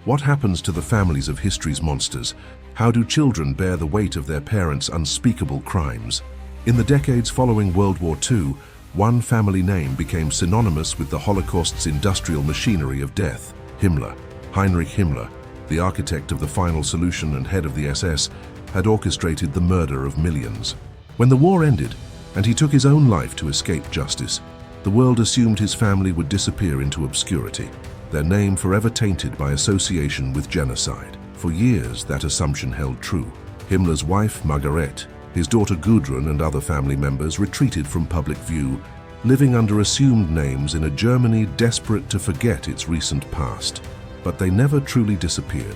What happens to the families of history's monsters? How do children bear the weight of their parents' unspeakable crimes? In the decades following World War II, one family name became synonymous with the Holocaust's industrial machinery of death: Himmler. Heinrich Himmler, the architect of the final solution and head of the SS, had orchestrated the murder of millions. When the war ended, and he took his own life to escape justice, the world assumed his family would disappear into obscurity, their name forever tainted by association with genocide. For years, that assumption held true. Himmler's wife, Margaret, his daughter Gudrun, and other family members retreated from public view, living under assumed names in a Germany desperate to forget its recent past. But they never truly disappeared.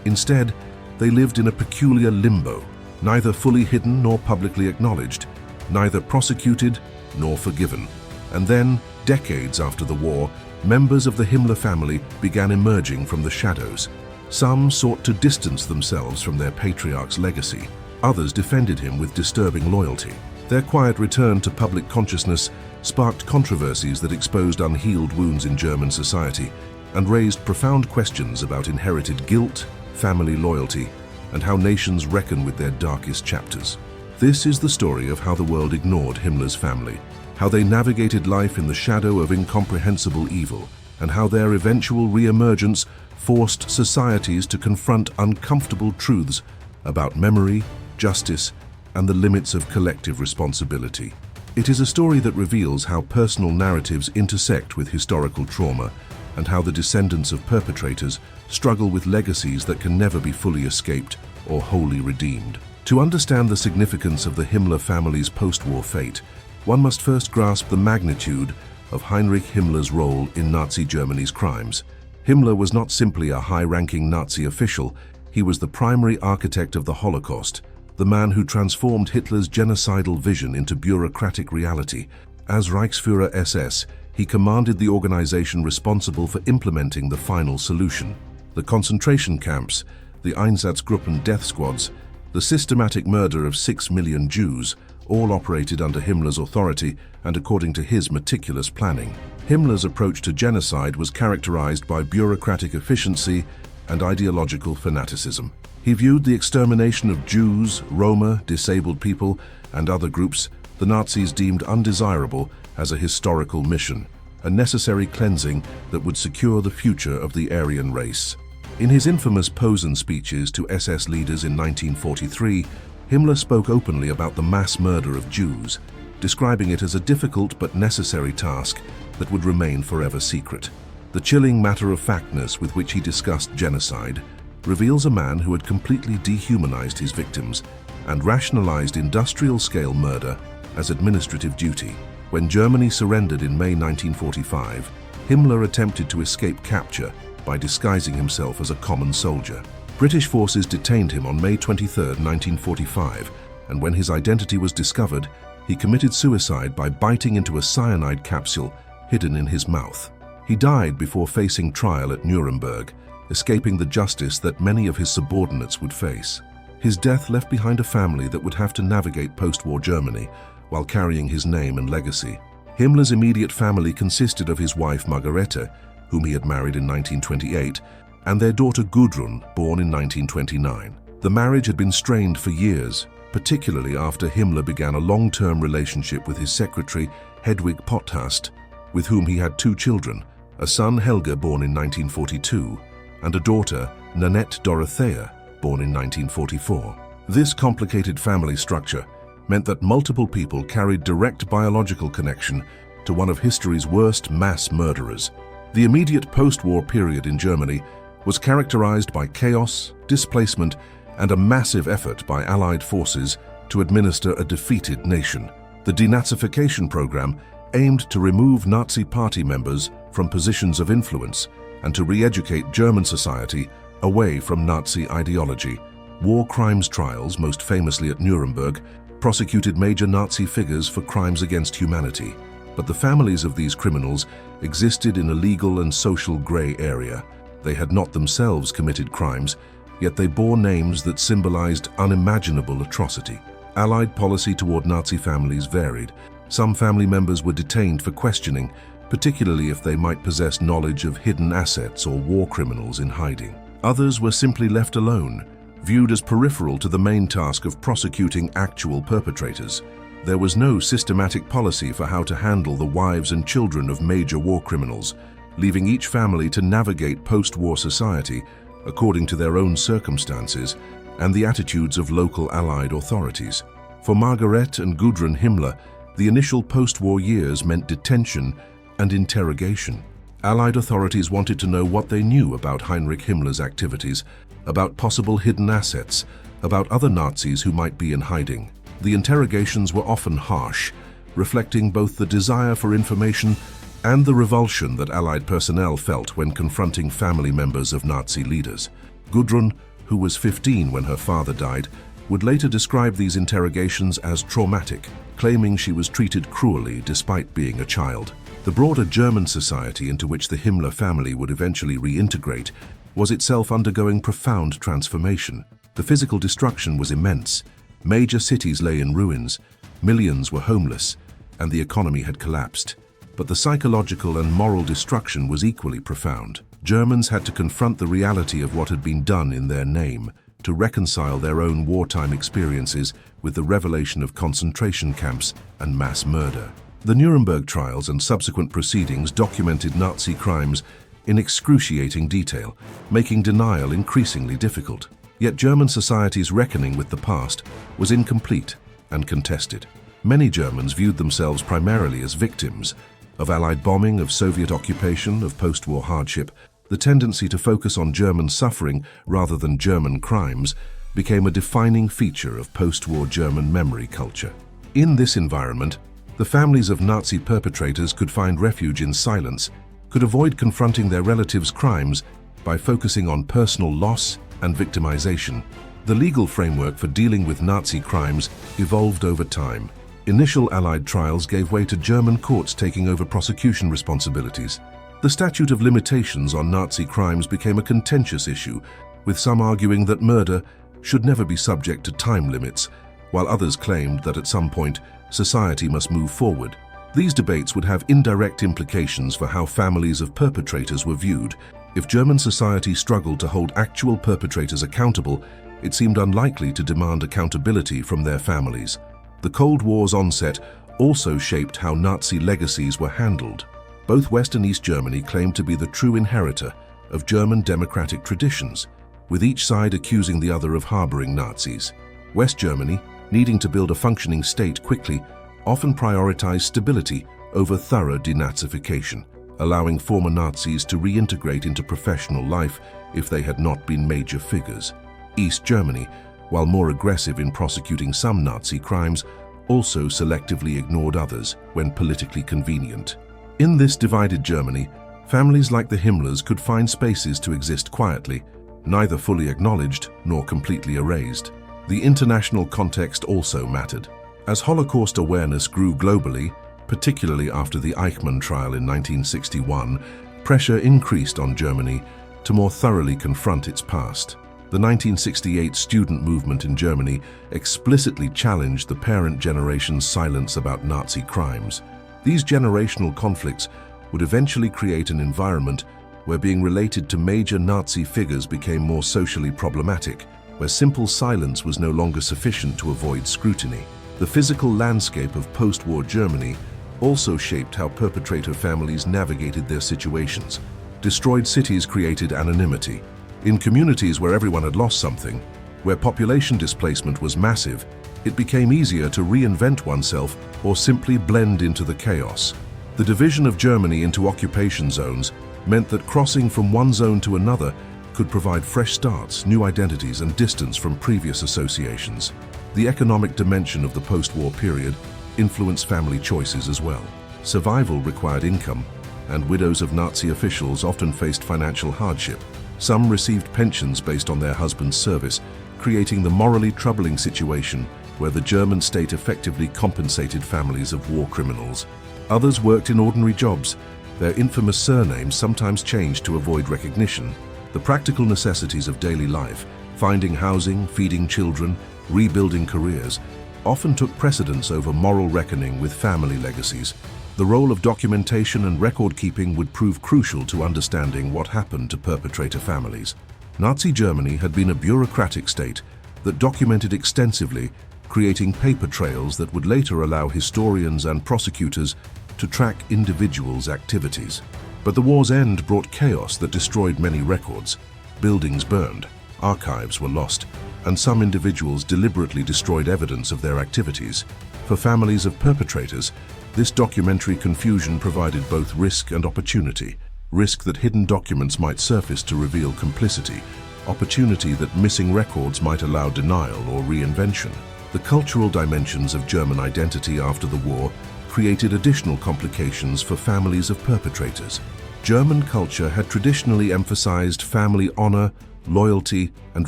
Instead, they lived in a peculiar limbo, neither fully hidden nor publicly acknowledged, neither prosecuted nor forgiven. And then, decades after the war, members of the Himmler family began emerging from the shadows. Some sought to distance themselves from their patriarch's legacy. Others defended him with disturbing loyalty. Their quiet return to public consciousness sparked controversies that exposed unhealed wounds in German society and raised profound questions about inherited guilt, family loyalty, and how nations reckon with their darkest chapters. This is the story of how the world ignored Himmler's family, how they navigated life in the shadow of incomprehensible evil, and how their eventual re-emergence forced societies to confront uncomfortable truths about memory, justice, and the limits of collective responsibility. It is a story that reveals how personal narratives intersect with historical trauma, and how the descendants of perpetrators struggle with legacies that can never be fully escaped or wholly redeemed. To understand the significance of the Himmler family's post-war fate, one must first grasp the magnitude of Heinrich Himmler's role in Nazi Germany's crimes. Himmler was not simply a high-ranking Nazi official, he was the primary architect of the Holocaust, the man who transformed Hitler's genocidal vision into bureaucratic reality. As Reichsführer SS, he commanded the organization responsible for implementing the final solution. The concentration camps, the Einsatzgruppen death squads, the systematic murder of 6 million Jews, all operated under Himmler's authority and according to his meticulous planning. Himmler's approach to genocide was characterized by bureaucratic efficiency and ideological fanaticism. He viewed the extermination of Jews, Roma, disabled people, and other groups the Nazis deemed undesirable as a historical mission, a necessary cleansing that would secure the future of the Aryan race. In his infamous Posen speeches to SS leaders in 1943, Himmler spoke openly about the mass murder of Jews, describing it as a difficult but necessary task that would remain forever secret. The chilling matter-of-factness with which he discussed genocide reveals a man who had completely dehumanized his victims and rationalized industrial-scale murder as administrative duty. When Germany surrendered in May 1945, Himmler attempted to escape capture by disguising himself as a common soldier. British forces detained him on May 23, 1945, and when his identity was discovered, he committed suicide by biting into a cyanide capsule hidden in his mouth. He died before facing trial at Nuremberg, escaping the justice that many of his subordinates would face. His death left behind a family that would have to navigate post-war Germany while carrying his name and legacy. Himmler's immediate family consisted of his wife Margarete, whom he had married in 1928, and their daughter Gudrun, born in 1929. The marriage had been strained for years, particularly after Himmler began a long-term relationship with his secretary, Hedwig Potthast, with whom he had 2 children, a son Helga, born in 1942, and a daughter, Nanette Dorothea, born in 1944. This complicated family structure meant that multiple people carried direct biological connection to one of history's worst mass murderers. The immediate post-war period in Germany was characterized by chaos, displacement, and a massive effort by Allied forces to administer a defeated nation. The denazification program aimed to remove Nazi party members from positions of influence and to re-educate German society away from Nazi ideology. War crimes trials, most famously at Nuremberg, prosecuted major Nazi figures for crimes against humanity. But the families of these criminals existed in a legal and social gray area. They had not themselves committed crimes, yet they bore names that symbolized unimaginable atrocity. Allied policy toward Nazi families varied. Some family members were detained for questioning, particularly if they might possess knowledge of hidden assets or war criminals in hiding. Others were simply left alone, viewed as peripheral to the main task of prosecuting actual perpetrators. There was no systematic policy for how to handle the wives and children of major war criminals, leaving each family to navigate post-war society according to their own circumstances and the attitudes of local Allied authorities. For Margaret and Gudrun Himmler, the initial post-war years meant detention and interrogation. Allied authorities wanted to know what they knew about Heinrich Himmler's activities, about possible hidden assets, about other Nazis who might be in hiding. The interrogations were often harsh, reflecting both the desire for information and the revulsion that Allied personnel felt when confronting family members of Nazi leaders. Gudrun, who was 15 when her father died, would later describe these interrogations as traumatic, claiming she was treated cruelly despite being a child. The broader German society into which the Himmler family would eventually reintegrate was itself undergoing profound transformation. The physical destruction was immense. Major cities lay in ruins, millions were homeless, and the economy had collapsed. But the psychological and moral destruction was equally profound. Germans had to confront the reality of what had been done in their name, to reconcile their own wartime experiences with the revelation of concentration camps and mass murder. The Nuremberg trials and subsequent proceedings documented Nazi crimes in excruciating detail, making denial increasingly difficult. Yet German society's reckoning with the past was incomplete and contested. Many Germans viewed themselves primarily as victims of Allied bombing, of Soviet occupation, of post-war hardship. The tendency to focus on German suffering rather than German crimes became a defining feature of post-war German memory culture. In this environment, the families of Nazi perpetrators could find refuge in silence, could avoid confronting their relatives' crimes by focusing on personal loss and victimization. The legal framework for dealing with Nazi crimes evolved over time. Initial Allied trials gave way to German courts taking over prosecution responsibilities. The statute of limitations on Nazi crimes became a contentious issue, with some arguing that murder should never be subject to time limits, while others claimed that at some point society must move forward. These debates would have indirect implications for how families of perpetrators were viewed. If German society struggled to hold actual perpetrators accountable, it seemed unlikely to demand accountability from their families. The Cold War's onset also shaped how Nazi legacies were handled. Both West and East Germany claimed to be the true inheritor of German democratic traditions, with each side accusing the other of harboring Nazis. West Germany, needing to build a functioning state quickly, often prioritized stability over thorough denazification, allowing former Nazis to reintegrate into professional life if they had not been major figures. East Germany, while more aggressive in prosecuting some Nazi crimes, also selectively ignored others when politically convenient. In this divided Germany, families like the Himmlers could find spaces to exist quietly, neither fully acknowledged nor completely erased. The international context also mattered. As Holocaust awareness grew globally, particularly after the Eichmann trial in 1961, pressure increased on Germany to more thoroughly confront its past. The 1968 student movement in Germany explicitly challenged the parent generation's silence about Nazi crimes. These generational conflicts would eventually create an environment where being related to major Nazi figures became more socially problematic, where simple silence was no longer sufficient to avoid scrutiny. The physical landscape of post-war Germany also shaped how perpetrator families navigated their situations. Destroyed cities created anonymity. In communities where everyone had lost something, where population displacement was massive, it became easier to reinvent oneself or simply blend into the chaos. The division of Germany into occupation zones meant that crossing from one zone to another could provide fresh starts, new identities, and distance from previous associations. The economic dimension of the post-war period influenced family choices as well. Survival required income, and widows of Nazi officials often faced financial hardship. Some received pensions based on their husband's service, creating the morally troubling situation where the German state effectively compensated families of war criminals. Others worked in ordinary jobs, their infamous surnames sometimes changed to avoid recognition. The practical necessities of daily life, finding housing, feeding children, rebuilding careers, often took precedence over moral reckoning with family legacies. The role of documentation and record-keeping would prove crucial to understanding what happened to perpetrator families. Nazi Germany had been a bureaucratic state that documented extensively, creating paper trails that would later allow historians and prosecutors to track individuals' activities. But the war's end brought chaos that destroyed many records. Buildings burned, archives were lost, and some individuals deliberately destroyed evidence of their activities. For families of perpetrators, this documentary confusion provided both risk and opportunity. Risk that hidden documents might surface to reveal complicity, opportunity that missing records might allow denial or reinvention. The cultural dimensions of German identity after the war created additional complications for families of perpetrators. German culture had traditionally emphasized family honor, loyalty, and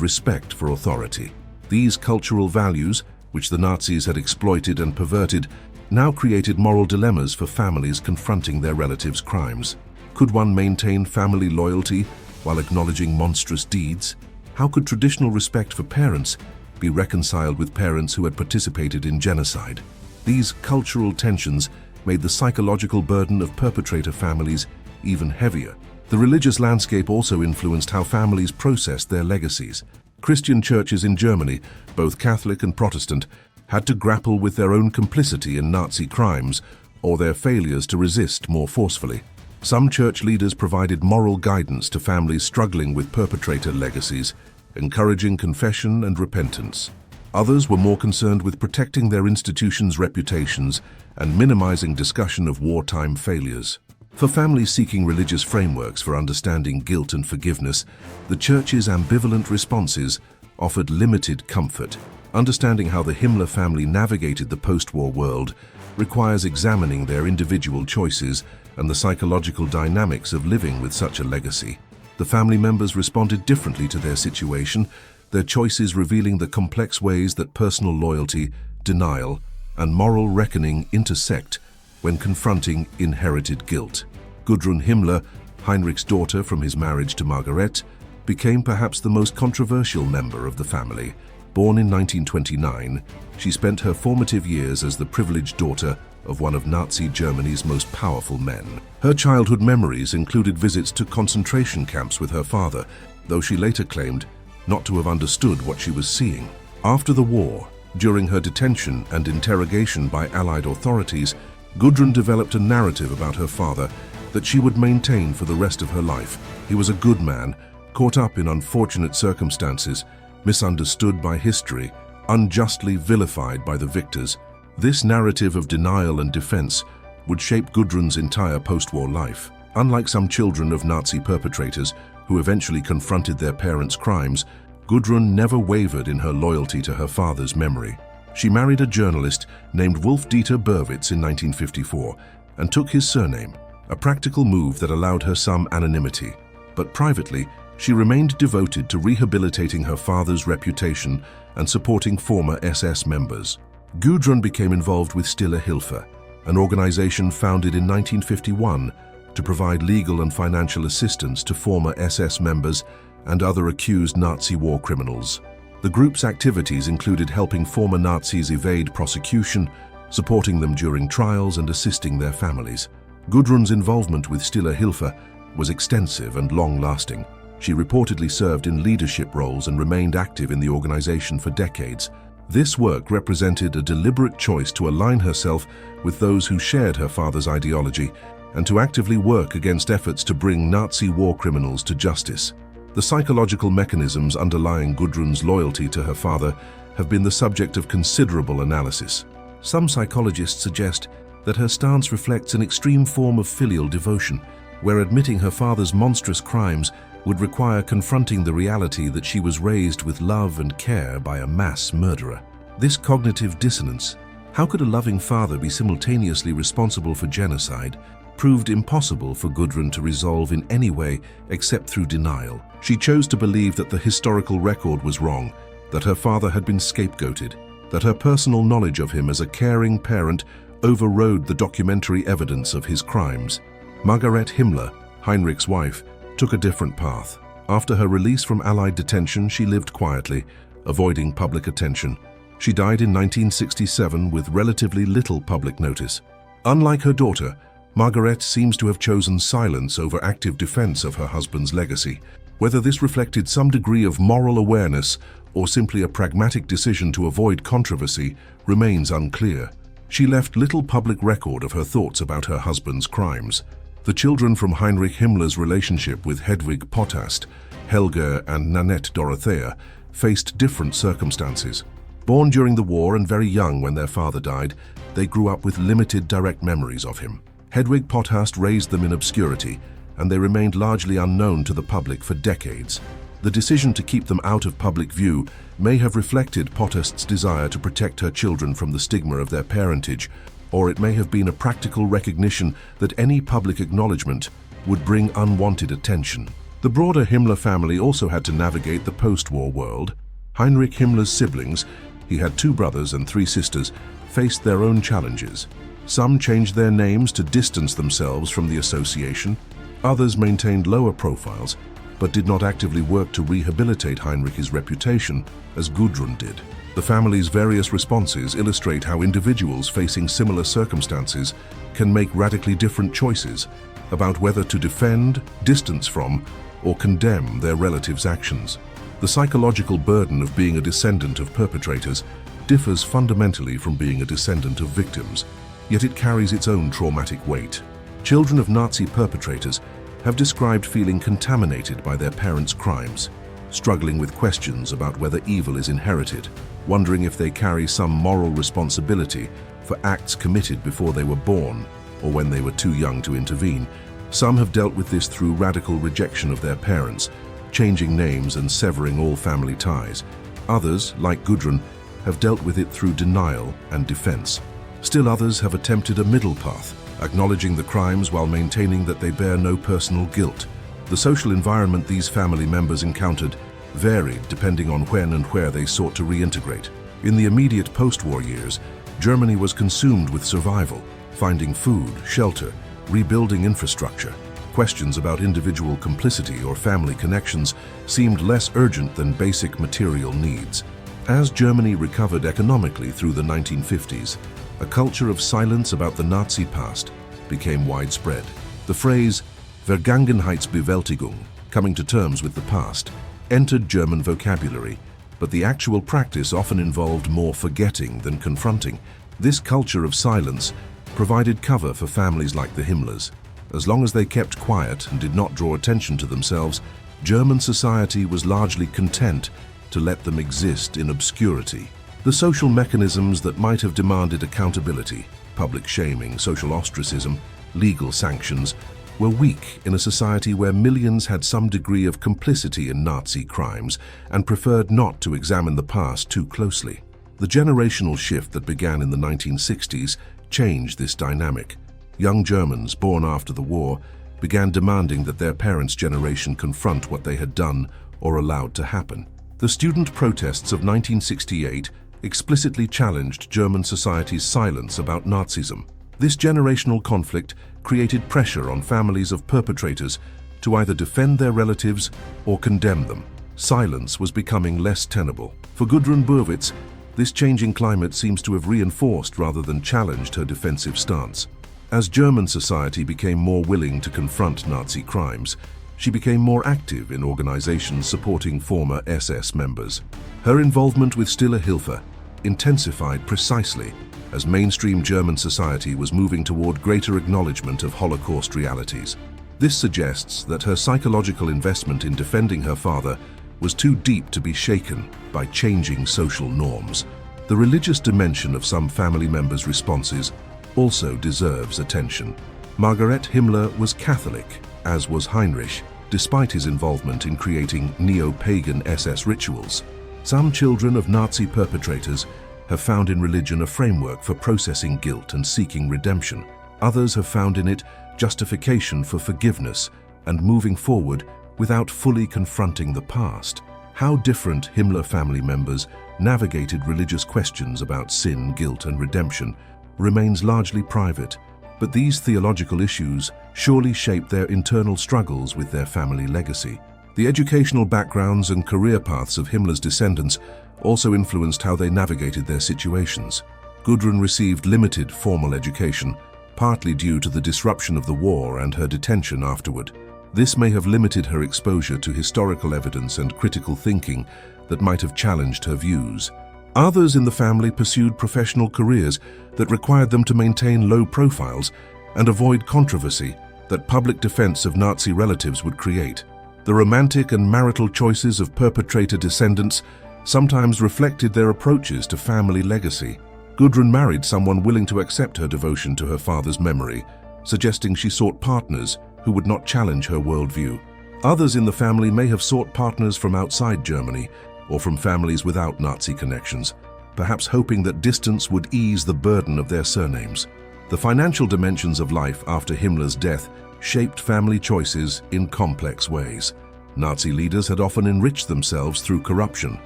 respect for authority. These cultural values, which the Nazis had exploited and perverted, now created moral dilemmas for families confronting their relatives' crimes. Could one maintain family loyalty while acknowledging monstrous deeds? How could traditional respect for parents be reconciled with parents who had participated in genocide? These cultural tensions made the psychological burden of perpetrator families even heavier. The religious landscape also influenced how families processed their legacies. Christian churches in Germany, both Catholic and Protestant, had to grapple with their own complicity in Nazi crimes or their failures to resist more forcefully. Some church leaders provided moral guidance to families struggling with perpetrator legacies, encouraging confession and repentance. Others were more concerned with protecting their institutions' reputations and minimizing discussion of wartime failures. For families seeking religious frameworks for understanding guilt and forgiveness, the Church's ambivalent responses offered limited comfort. Understanding how the Himmler family navigated the post-war world requires examining their individual choices and the psychological dynamics of living with such a legacy. The family members responded differently to their situation, their choices revealing the complex ways that personal loyalty, denial, and moral reckoning intersect when confronting inherited guilt. Gudrun Himmler, Heinrich's daughter from his marriage to Margaret, became perhaps the most controversial member of the family. Born in 1929, she spent her formative years as the privileged daughter of one of Nazi Germany's most powerful men. Her childhood memories included visits to concentration camps with her father, though she later claimed not to have understood what she was seeing. After the war, during her detention and interrogation by Allied authorities, Gudrun developed a narrative about her father that she would maintain for the rest of her life. He was a good man, caught up in unfortunate circumstances, misunderstood by history, unjustly vilified by the victors. This narrative of denial and defense would shape Gudrun's entire post-war life. Unlike some children of Nazi perpetrators who eventually confronted their parents' crimes, Gudrun never wavered in her loyalty to her father's memory. She married a journalist named Wolf-Dieter Berwitz in 1954 and took his surname, a practical move that allowed her some anonymity. But privately, she remained devoted to rehabilitating her father's reputation and supporting former SS members. Gudrun became involved with Stille Hilfe, an organization founded in 1951 to provide legal and financial assistance to former SS members and other accused Nazi war criminals. The group's activities included helping former Nazis evade prosecution, supporting them during trials, and assisting their families. Gudrun's involvement with Stille Hilfe was extensive and long-lasting. She reportedly served in leadership roles and remained active in the organization for decades. This work represented a deliberate choice to align herself with those who shared her father's ideology and to actively work against efforts to bring Nazi war criminals to justice. The psychological mechanisms underlying Gudrun's loyalty to her father have been the subject of considerable analysis. Some psychologists suggest that her stance reflects an extreme form of filial devotion, where admitting her father's monstrous crimes would require confronting the reality that she was raised with love and care by a mass murderer. This cognitive dissonance, how could a loving father be simultaneously responsible for genocide, proved impossible for Gudrun to resolve in any way except through denial. She chose to believe that the historical record was wrong, that her father had been scapegoated, that her personal knowledge of him as a caring parent overrode the documentary evidence of his crimes. Margaret Himmler, Heinrich's wife, took a different path. After her release from Allied detention, she lived quietly, avoiding public attention. She died in 1967 with relatively little public notice. Unlike her daughter, Margaret seems to have chosen silence over active defense of her husband's legacy. Whether this reflected some degree of moral awareness or simply a pragmatic decision to avoid controversy remains unclear. She left little public record of her thoughts about her husband's crimes. The children from Heinrich Himmler's relationship with Hedwig Potthast, Helga and Nanette Dorothea faced different circumstances. Born during the war and very young when their father died, they grew up with limited direct memories of him. Hedwig Potthast raised them in obscurity, and they remained largely unknown to the public for decades. The decision to keep them out of public view may have reflected Potthast's desire to protect her children from the stigma of their parentage, or it may have been a practical recognition that any public acknowledgement would bring unwanted attention. The broader Himmler family also had to navigate the post-war world. Heinrich Himmler's siblings, he had 2 brothers and 3 sisters, faced their own challenges. Some changed their names to distance themselves from the association. Others maintained lower profiles, but did not actively work to rehabilitate Heinrich's reputation, as Gudrun did. The family's various responses illustrate how individuals facing similar circumstances can make radically different choices about whether to defend, distance from, or condemn their relatives' actions. The psychological burden of being a descendant of perpetrators differs fundamentally from being a descendant of victims, yet it carries its own traumatic weight. Children of Nazi perpetrators have described feeling contaminated by their parents' crimes, struggling with questions about whether evil is inherited, wondering if they carry some moral responsibility for acts committed before they were born or when they were too young to intervene. Some have dealt with this through radical rejection of their parents, changing names and severing all family ties. Others, like Gudrun, have dealt with it through denial and defense. Still others have attempted a middle path, acknowledging the crimes while maintaining that they bear no personal guilt. The social environment these family members encountered varied depending on when and where they sought to reintegrate. In the immediate post-war years, Germany was consumed with survival, finding food, shelter, rebuilding infrastructure. Questions about individual complicity or family connections seemed less urgent than basic material needs. As Germany recovered economically through the 1950s, a culture of silence about the Nazi past became widespread. The phrase Vergangenheitsbewältigung, coming to terms with the past, entered German vocabulary, but the actual practice often involved more forgetting than confronting. This culture of silence provided cover for families like the Himmlers. As long as they kept quiet and did not draw attention to themselves, German society was largely content to let them exist in obscurity. The social mechanisms that might have demanded accountability, public shaming, social ostracism, legal sanctions, were weak in a society where millions had some degree of complicity in Nazi crimes and preferred not to examine the past too closely. The generational shift that began in the 1960s changed this dynamic. Young Germans born after the war began demanding that their parents' generation confront what they had done or allowed to happen. The student protests of 1968 explicitly challenged German society's silence about Nazism. This generational conflict created pressure on families of perpetrators to either defend their relatives or condemn them. Silence was becoming less tenable. For Gudrun Burwitz, this changing climate seems to have reinforced rather than challenged her defensive stance. As German society became more willing to confront Nazi crimes, she became more active in organizations supporting former SS members. Her involvement with Stille Hilfe intensified precisely as mainstream German society was moving toward greater acknowledgement of Holocaust realities. This suggests that her psychological investment in defending her father was too deep to be shaken by changing social norms. The religious dimension of some family members' responses also deserves attention. Margaret Himmler was Catholic, as was Heinrich, despite his involvement in creating neo-pagan SS rituals. Some children of Nazi perpetrators have found in religion a framework for processing guilt and seeking redemption. Others have found in it justification for forgiveness and moving forward without fully confronting the past. How different Himmler family members navigated religious questions about sin, guilt, and redemption remains largely private, but these theological issues surely shape their internal struggles with their family legacy. The educational backgrounds and career paths of Himmler's descendants also influenced how they navigated their situations. Gudrun received limited formal education, partly due to the disruption of the war and her detention afterward. This may have limited her exposure to historical evidence and critical thinking that might have challenged her views. Others in the family pursued professional careers that required them to maintain low profiles and avoid controversy that public defense of Nazi relatives would create. The romantic and marital choices of perpetrator descendants sometimes reflected their approaches to family legacy. Gudrun married someone willing to accept her devotion to her father's memory, suggesting she sought partners who would not challenge her worldview. Others in the family may have sought partners from outside Germany or from families without Nazi connections, perhaps hoping that distance would ease the burden of their surnames. The financial dimensions of life after Himmler's death shaped family choices in complex ways. Nazi leaders had often enriched themselves through corruption,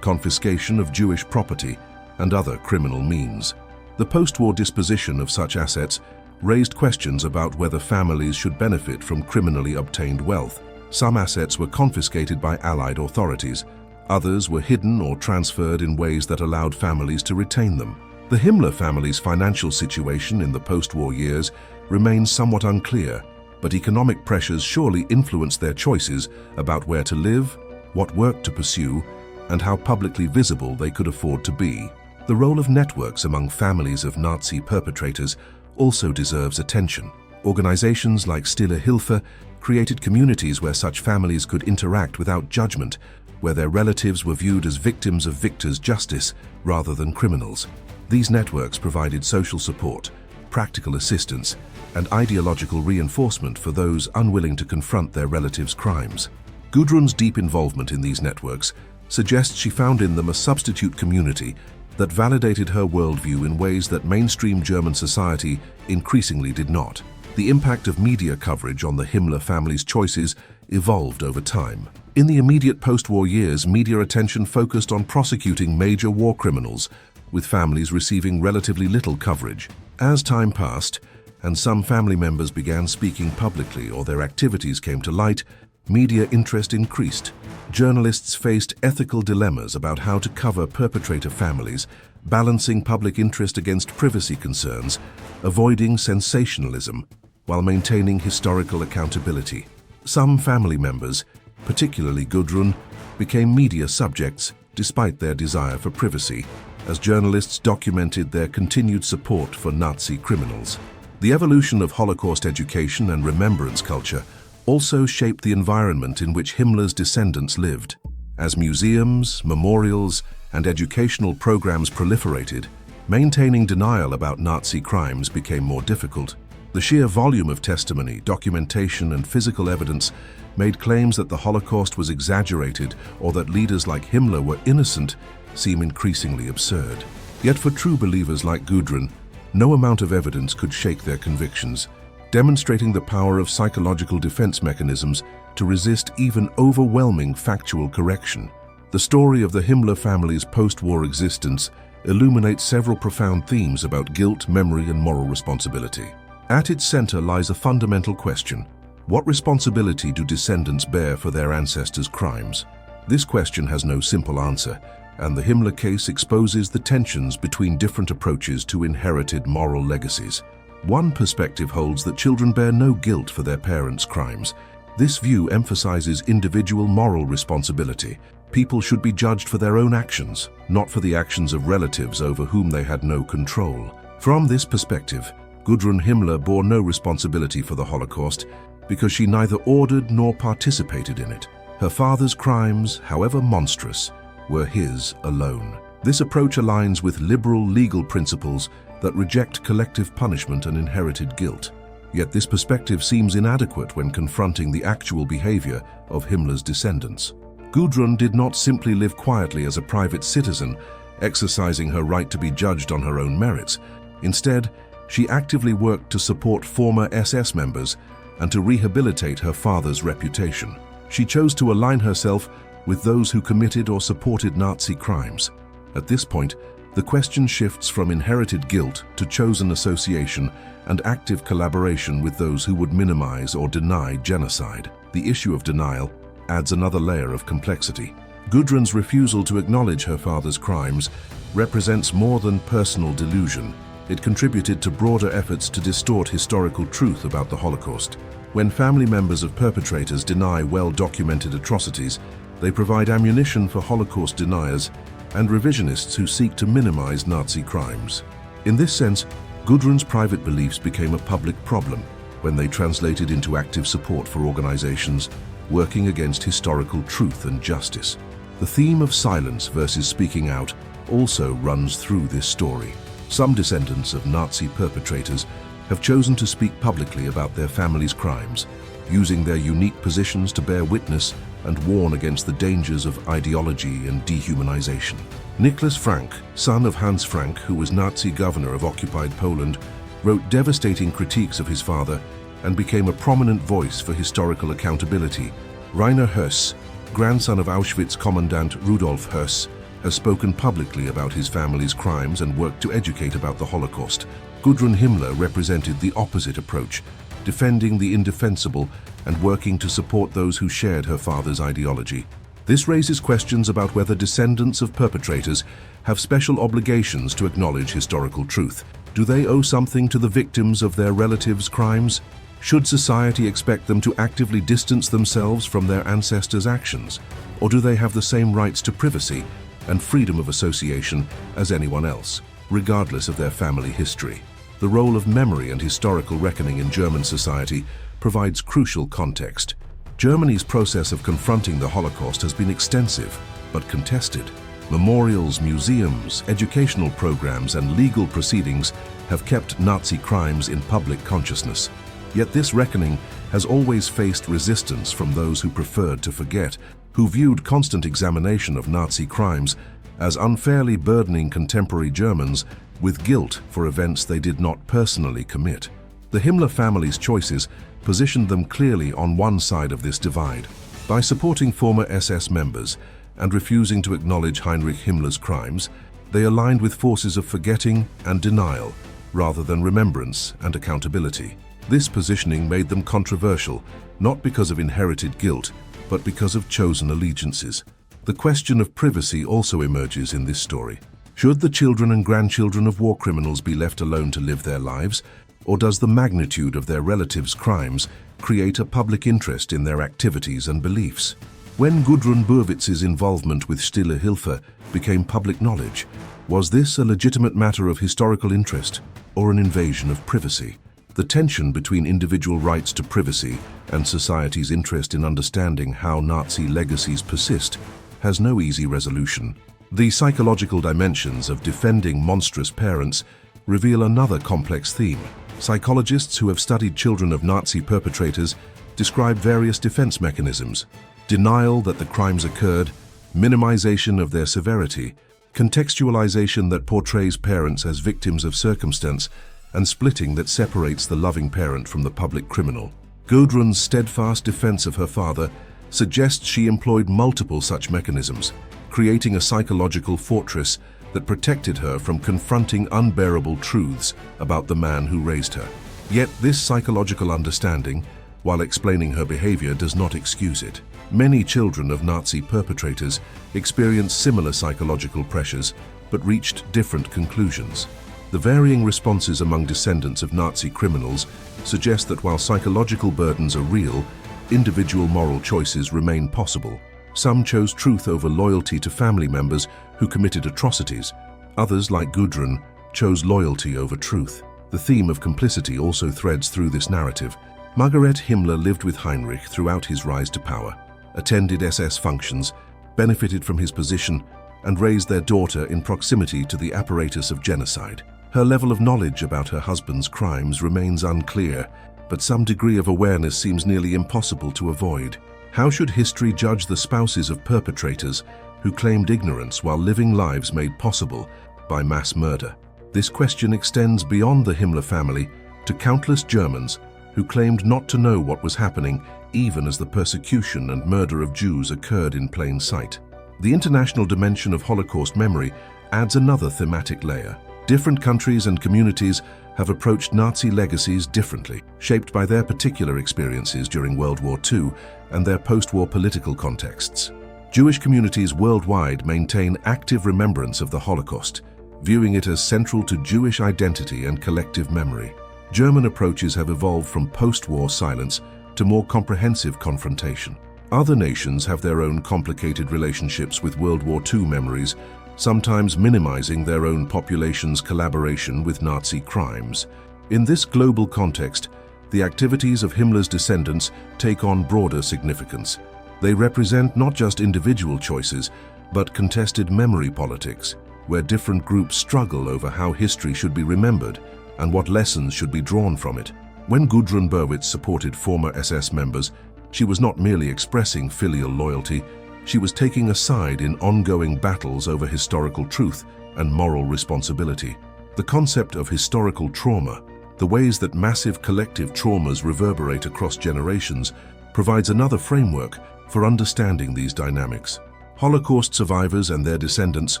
confiscation of Jewish property, and other criminal means. The post-war disposition of such assets raised questions about whether families should benefit from criminally obtained wealth. Some assets were confiscated by Allied authorities. Others were hidden or transferred in ways that allowed families to retain them. The Himmler family's financial situation in the post-war years remains somewhat unclear, but economic pressures surely influenced their choices about where to live, what work to pursue, and how publicly visible they could afford to be. The role of networks among families of Nazi perpetrators also deserves attention. Organizations like Stille Hilfe created communities where such families could interact without judgment, where their relatives were viewed as victims of victors' justice rather than criminals. These networks provided social support, practical assistance, and ideological reinforcement for those unwilling to confront their relatives' crimes. Gudrun's deep involvement in these networks suggests she found in them a substitute community that validated her worldview in ways that mainstream German society increasingly did not. The impact of media coverage on the Himmler family's choices evolved over time. In the immediate post-war years, media attention focused on prosecuting major war criminals, with families receiving relatively little coverage. As time passed, and some family members began speaking publicly or their activities came to light, media interest increased. Journalists faced ethical dilemmas about how to cover perpetrator families, balancing public interest against privacy concerns, avoiding sensationalism, while maintaining historical accountability. Some family members, particularly Gudrun, became media subjects despite their desire for privacy, as journalists documented their continued support for Nazi criminals. The evolution of Holocaust education and remembrance culture also shaped the environment in which Himmler's descendants lived. As museums, memorials, and educational programs proliferated, maintaining denial about Nazi crimes became more difficult. The sheer volume of testimony, documentation, and physical evidence made claims that the Holocaust was exaggerated or that leaders like Himmler were innocent seem increasingly absurd. Yet for true believers like Gudrun, no amount of evidence could shake their convictions, demonstrating the power of psychological defense mechanisms to resist even overwhelming factual correction. The story of the Himmler family's post-war existence illuminates several profound themes about guilt, memory, and moral responsibility. At its center lies a fundamental question: what responsibility do descendants bear for their ancestors' crimes? This question has no simple answer, and the Himmler case exposes the tensions between different approaches to inherited moral legacies. One perspective holds that children bear no guilt for their parents' crimes. This view emphasizes individual moral responsibility. People should be judged for their own actions, not for the actions of relatives over whom they had no control. From this perspective, Gudrun Himmler bore no responsibility for the Holocaust because she neither ordered nor participated in it. Her father's crimes, however monstrous, were his alone. This approach aligns with liberal legal principles that reject collective punishment and inherited guilt. Yet this perspective seems inadequate when confronting the actual behavior of Himmler's descendants. Gudrun did not simply live quietly as a private citizen, exercising her right to be judged on her own merits. Instead, she actively worked to support former SS members and to rehabilitate her father's reputation. She chose to align herself with those who committed or supported Nazi crimes. At this point, the question shifts from inherited guilt to chosen association and active collaboration with those who would minimize or deny genocide. The issue of denial adds another layer of complexity. Gudrun's refusal to acknowledge her father's crimes represents more than personal delusion. It contributed to broader efforts to distort historical truth about the Holocaust. When family members of perpetrators deny well-documented atrocities, they provide ammunition for Holocaust deniers and revisionists who seek to minimize Nazi crimes. In this sense, Gudrun's private beliefs became a public problem when they translated into active support for organizations working against historical truth and justice. The theme of silence versus speaking out also runs through this story. Some descendants of Nazi perpetrators have chosen to speak publicly about their family's crimes, using their unique positions to bear witness and warn against the dangers of ideology and dehumanization. Nicholas Frank, son of Hans Frank, who was Nazi governor of occupied Poland, wrote devastating critiques of his father and became a prominent voice for historical accountability. Rainer Höss, grandson of Auschwitz commandant Rudolf Höss, has spoken publicly about his family's crimes and worked to educate about the Holocaust. Gudrun Himmler represented the opposite approach, defending the indefensible and working to support those who shared her father's ideology. This raises questions about whether descendants of perpetrators have special obligations to acknowledge historical truth. Do they owe something to the victims of their relatives' crimes? Should society expect them to actively distance themselves from their ancestors' actions? Or do they have the same rights to privacy and freedom of association as anyone else, regardless of their family history? The role of memory and historical reckoning in German society provides crucial context. Germany's process of confronting the Holocaust has been extensive, but contested. Memorials, museums, educational programs, and legal proceedings have kept Nazi crimes in public consciousness. Yet this reckoning has always faced resistance from those who preferred to forget, who viewed constant examination of Nazi crimes as unfairly burdening contemporary Germans with guilt for events they did not personally commit. The Himmler family's choices positioned them clearly on one side of this divide. By supporting former SS members and refusing to acknowledge Heinrich Himmler's crimes, they aligned with forces of forgetting and denial rather than remembrance and accountability. This positioning made them controversial, not because of inherited guilt, but because of chosen allegiances. The question of privacy also emerges in this story. Should the children and grandchildren of war criminals be left alone to live their lives, or does the magnitude of their relatives' crimes create a public interest in their activities and beliefs? When Gudrun Burwitz's involvement with Stille Hilfe became public knowledge, was this a legitimate matter of historical interest or an invasion of privacy? The tension between individual rights to privacy and society's interest in understanding how Nazi legacies persist has no easy resolution. The psychological dimensions of defending monstrous parents reveal another complex theme. Psychologists who have studied children of Nazi perpetrators describe various defense mechanisms: denial that the crimes occurred, minimization of their severity, contextualization that portrays parents as victims of circumstance, and splitting that separates the loving parent from the public criminal. Gudrun's steadfast defense of her father suggests she employed multiple such mechanisms, creating a psychological fortress that protected her from confronting unbearable truths about the man who raised her. Yet this psychological understanding, while explaining her behavior, does not excuse it. Many children of Nazi perpetrators experienced similar psychological pressures, but reached different conclusions. The varying responses among descendants of Nazi criminals suggest that while psychological burdens are real, individual moral choices remain possible. Some chose truth over loyalty to family members who committed atrocities. Others, like Gudrun, chose loyalty over truth. The theme of complicity also threads through this narrative. Margaret Himmler lived with Heinrich throughout his rise to power, attended SS functions, benefited from his position, and raised their daughter in proximity to the apparatus of genocide. Her level of knowledge about her husband's crimes remains unclear, but some degree of awareness seems nearly impossible to avoid. How should history judge the spouses of perpetrators who claimed ignorance while living lives made possible by mass murder? This question extends beyond the Himmler family to countless Germans who claimed not to know what was happening even as the persecution and murder of Jews occurred in plain sight. The international dimension of Holocaust memory adds another thematic layer. Different countries and communities have approached Nazi legacies differently, shaped by their particular experiences during World War II and their post-war political contexts. Jewish communities worldwide maintain active remembrance of the Holocaust, viewing it as central to Jewish identity and collective memory. German approaches have evolved from post-war silence to more comprehensive confrontation. Other nations have their own complicated relationships with World War II memories, sometimes minimizing their own population's collaboration with Nazi crimes. In this global context, the activities of Himmler's descendants take on broader significance. They represent not just individual choices, but contested memory politics, where different groups struggle over how history should be remembered and what lessons should be drawn from it. When Gudrun Himmler supported former SS members, she was not merely expressing filial loyalty, she was taking a side in ongoing battles over historical truth and moral responsibility. The concept of historical trauma, the ways that massive collective traumas reverberate across generations, provides another framework for understanding these dynamics. Holocaust survivors and their descendants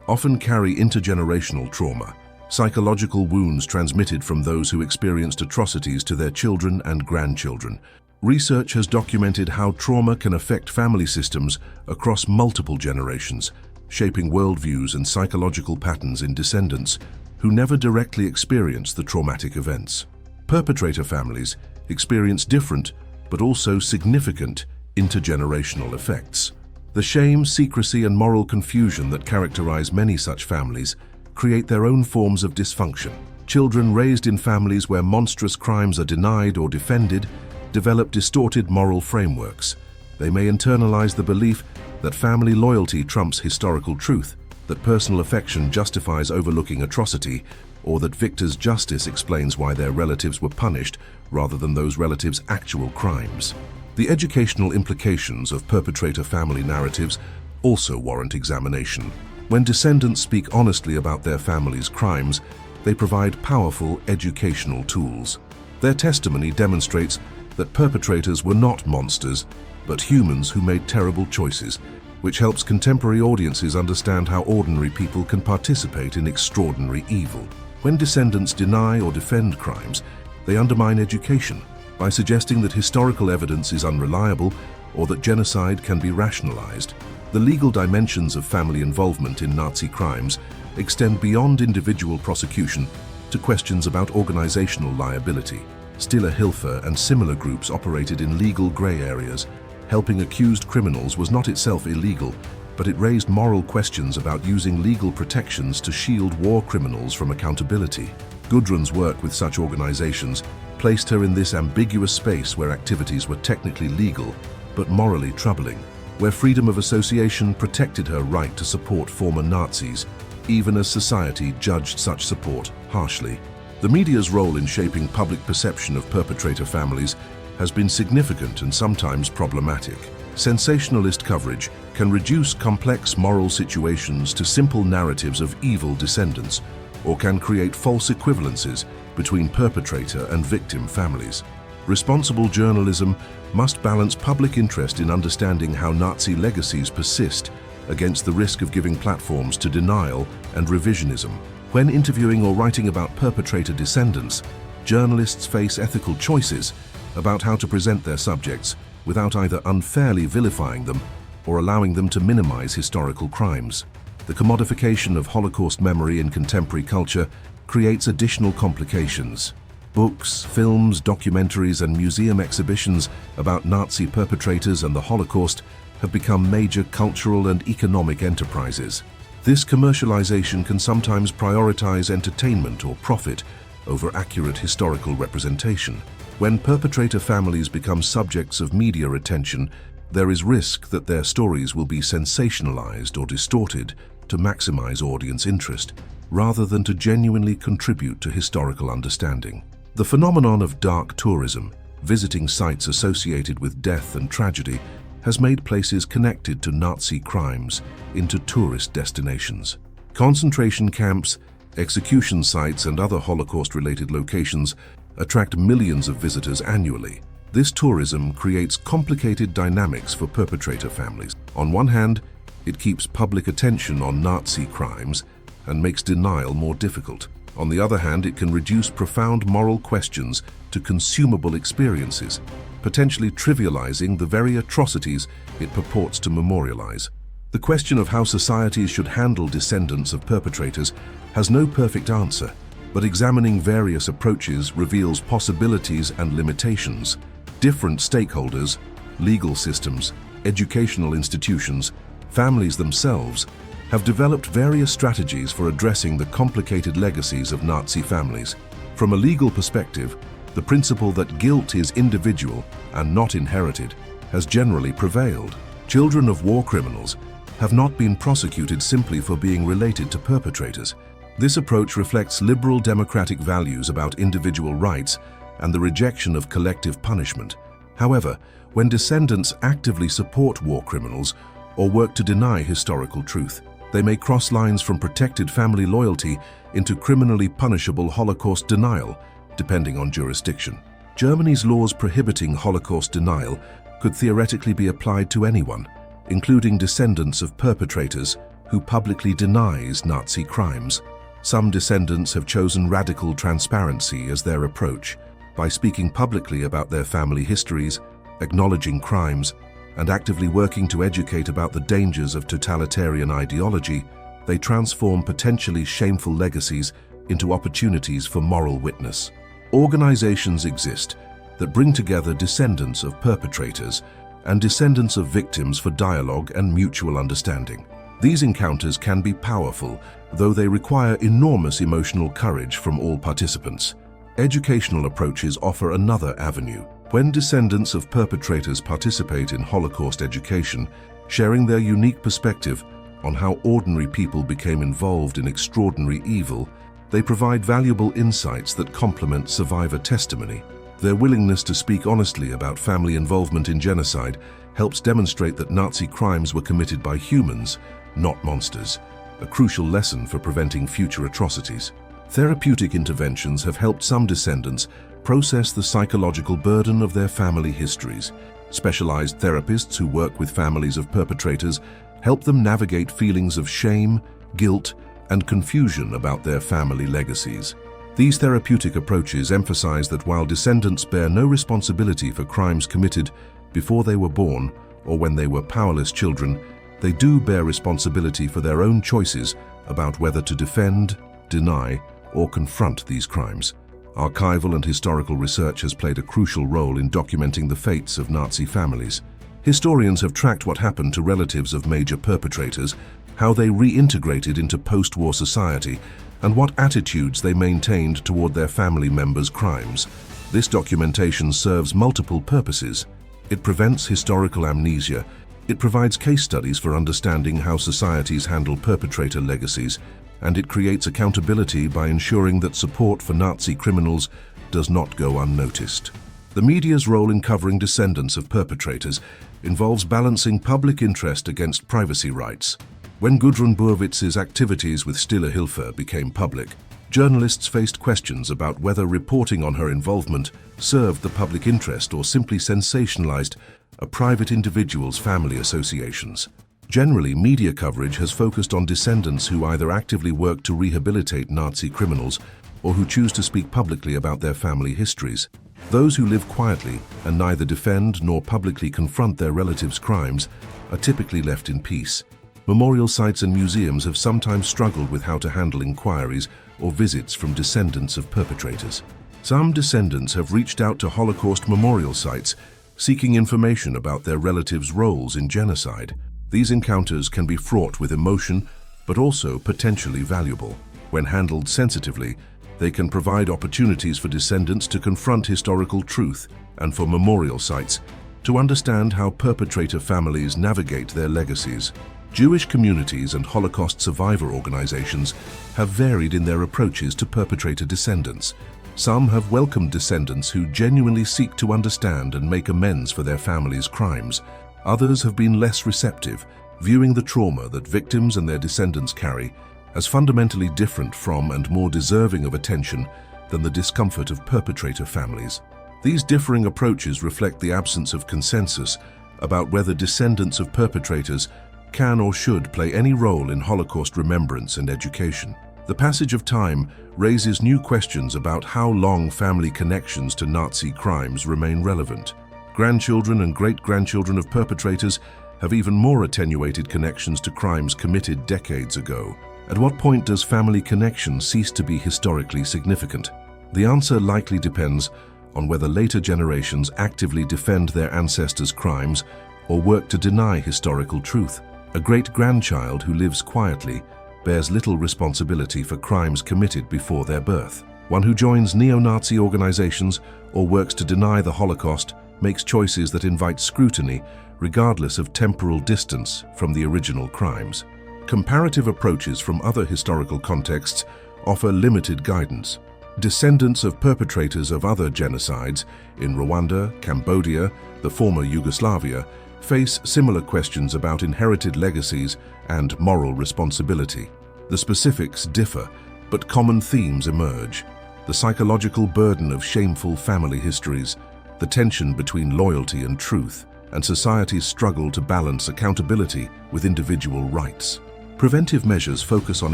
often carry intergenerational trauma, psychological wounds transmitted from those who experienced atrocities to their children and grandchildren. Research has documented how trauma can affect family systems across multiple generations, shaping worldviews and psychological patterns in descendants who never directly experienced the traumatic events. Perpetrator families experience different but also significant intergenerational effects. The shame, secrecy, and moral confusion that characterize many such families create their own forms of dysfunction. Children raised in families where monstrous crimes are denied or defended develop distorted moral frameworks. They may internalize the belief that family loyalty trumps historical truth, that personal affection justifies overlooking atrocity, or that victors' justice explains why their relatives were punished rather than those relatives' actual crimes. The educational implications of perpetrator family narratives also warrant examination. When descendants speak honestly about their family's crimes, they provide powerful educational tools. Their testimony demonstrates that perpetrators were not monsters, but humans who made terrible choices, which helps contemporary audiences understand how ordinary people can participate in extraordinary evil. When descendants deny or defend crimes, they undermine education by suggesting that historical evidence is unreliable or that genocide can be rationalized. The legal dimensions of family involvement in Nazi crimes extend beyond individual prosecution to questions about organizational liability. Stiller-Hilfer and similar groups operated in legal gray areas. Helping accused criminals was not itself illegal, but it raised moral questions about using legal protections to shield war criminals from accountability. Gudrun's work with such organizations placed her in this ambiguous space where activities were technically legal, but morally troubling, where freedom of association protected her right to support former Nazis, even as society judged such support harshly. The media's role in shaping public perception of perpetrator families has been significant and sometimes problematic. Sensationalist coverage can reduce complex moral situations to simple narratives of evil descendants, or can create false equivalences between perpetrator and victim families. Responsible journalism must balance public interest in understanding how Nazi legacies persist against the risk of giving platforms to denial and revisionism. When interviewing or writing about perpetrator descendants, journalists face ethical choices about how to present their subjects without either unfairly vilifying them or allowing them to minimize historical crimes. The commodification of Holocaust memory in contemporary culture creates additional complications. Books, films, documentaries, and museum exhibitions about Nazi perpetrators and the Holocaust have become major cultural and economic enterprises. This commercialization can sometimes prioritize entertainment or profit over accurate historical representation. When perpetrator families become subjects of media attention, there is risk that their stories will be sensationalized or distorted to maximize audience interest, rather than to genuinely contribute to historical understanding. The phenomenon of dark tourism, visiting sites associated with death and tragedy, has made places connected to Nazi crimes into tourist destinations. Concentration camps, execution sites, and other Holocaust-related locations attract millions of visitors annually. This tourism creates complicated dynamics for perpetrator families. On one hand, it keeps public attention on Nazi crimes and makes denial more difficult. On the other hand, it can reduce profound moral questions to consumable experiences, potentially trivializing the very atrocities it purports to memorialize. The question of how societies should handle descendants of perpetrators has no perfect answer, but examining various approaches reveals possibilities and limitations. Different stakeholders, legal systems, educational institutions, families themselves, have developed various strategies for addressing the complicated legacies of Nazi families. From a legal perspective, the principle that guilt is individual and not inherited has generally prevailed. Children of war criminals have not been prosecuted simply for being related to perpetrators. This approach reflects liberal democratic values about individual rights and the rejection of collective punishment. However, when descendants actively support war criminals or work to deny historical truth, they may cross lines from protected family loyalty into criminally punishable Holocaust denial, depending on jurisdiction. Germany's laws prohibiting Holocaust denial could theoretically be applied to anyone, including descendants of perpetrators who publicly denies Nazi crimes. Some descendants have chosen radical transparency as their approach. By speaking publicly about their family histories, acknowledging crimes, and actively working to educate about the dangers of totalitarian ideology, they transform potentially shameful legacies into opportunities for moral witness. Organizations exist that bring together descendants of perpetrators and descendants of victims for dialogue and mutual understanding. These encounters can be powerful, though they require enormous emotional courage from all participants. Educational approaches offer another avenue. When descendants of perpetrators participate in Holocaust education, sharing their unique perspective on how ordinary people became involved in extraordinary evil, they provide valuable insights that complement survivor testimony. Their willingness to speak honestly about family involvement in genocide helps demonstrate that Nazi crimes were committed by humans, not monsters, a crucial lesson for preventing future atrocities. Therapeutic interventions have helped some descendants process the psychological burden of their family histories. Specialized therapists who work with families of perpetrators help them navigate feelings of shame, guilt, and confusion about their family legacies. These therapeutic approaches emphasize that while descendants bear no responsibility for crimes committed before they were born or when they were powerless children, they do bear responsibility for their own choices about whether to defend, deny, or confront these crimes. Archival and historical research has played a crucial role in documenting the fates of Nazi families. Historians have tracked what happened to relatives of major perpetrators, how they reintegrated into post-war society, and what attitudes they maintained toward their family members' crimes. This documentation serves multiple purposes. It prevents historical amnesia. It provides case studies for understanding how societies handle perpetrator legacies, and it creates accountability by ensuring that support for Nazi criminals does not go unnoticed. The media's role in covering descendants of perpetrators involves balancing public interest against privacy rights. When Gudrun Burwitz's activities with Stille Hilfe became public, journalists faced questions about whether reporting on her involvement served the public interest or simply sensationalized a private individual's family associations. Generally, media coverage has focused on descendants who either actively work to rehabilitate Nazi criminals or who choose to speak publicly about their family histories. Those who live quietly and neither defend nor publicly confront their relatives' crimes are typically left in peace. Memorial sites and museums have sometimes struggled with how to handle inquiries or visits from descendants of perpetrators. Some descendants have reached out to Holocaust memorial sites, seeking information about their relatives' roles in genocide. These encounters can be fraught with emotion, but also potentially valuable. When handled sensitively, they can provide opportunities for descendants to confront historical truth and for memorial sites to understand how perpetrator families navigate their legacies. Jewish communities and Holocaust survivor organizations have varied in their approaches to perpetrator descendants. Some have welcomed descendants who genuinely seek to understand and make amends for their family's crimes. Others have been less receptive, viewing the trauma that victims and their descendants carry as fundamentally different from and more deserving of attention than the discomfort of perpetrator families. These differing approaches reflect the absence of consensus about whether descendants of perpetrators can or should play any role in Holocaust remembrance and education. The passage of time raises new questions about how long family connections to Nazi crimes remain relevant. Grandchildren and great-grandchildren of perpetrators have even more attenuated connections to crimes committed decades ago. At what point does family connection cease to be historically significant? The answer likely depends on whether later generations actively defend their ancestors' crimes or work to deny historical truth. A great-grandchild who lives quietly bears little responsibility for crimes committed before their birth. One who joins neo-Nazi organizations or works to deny the Holocaust makes choices that invite scrutiny regardless of temporal distance from the original crimes. Comparative approaches from other historical contexts offer limited guidance. Descendants of perpetrators of other genocides in Rwanda, Cambodia, the former Yugoslavia, face similar questions about inherited legacies and moral responsibility. The specifics differ, but common themes emerge. The psychological burden of shameful family histories, the tension between loyalty and truth, and society's struggle to balance accountability with individual rights. Preventive measures focus on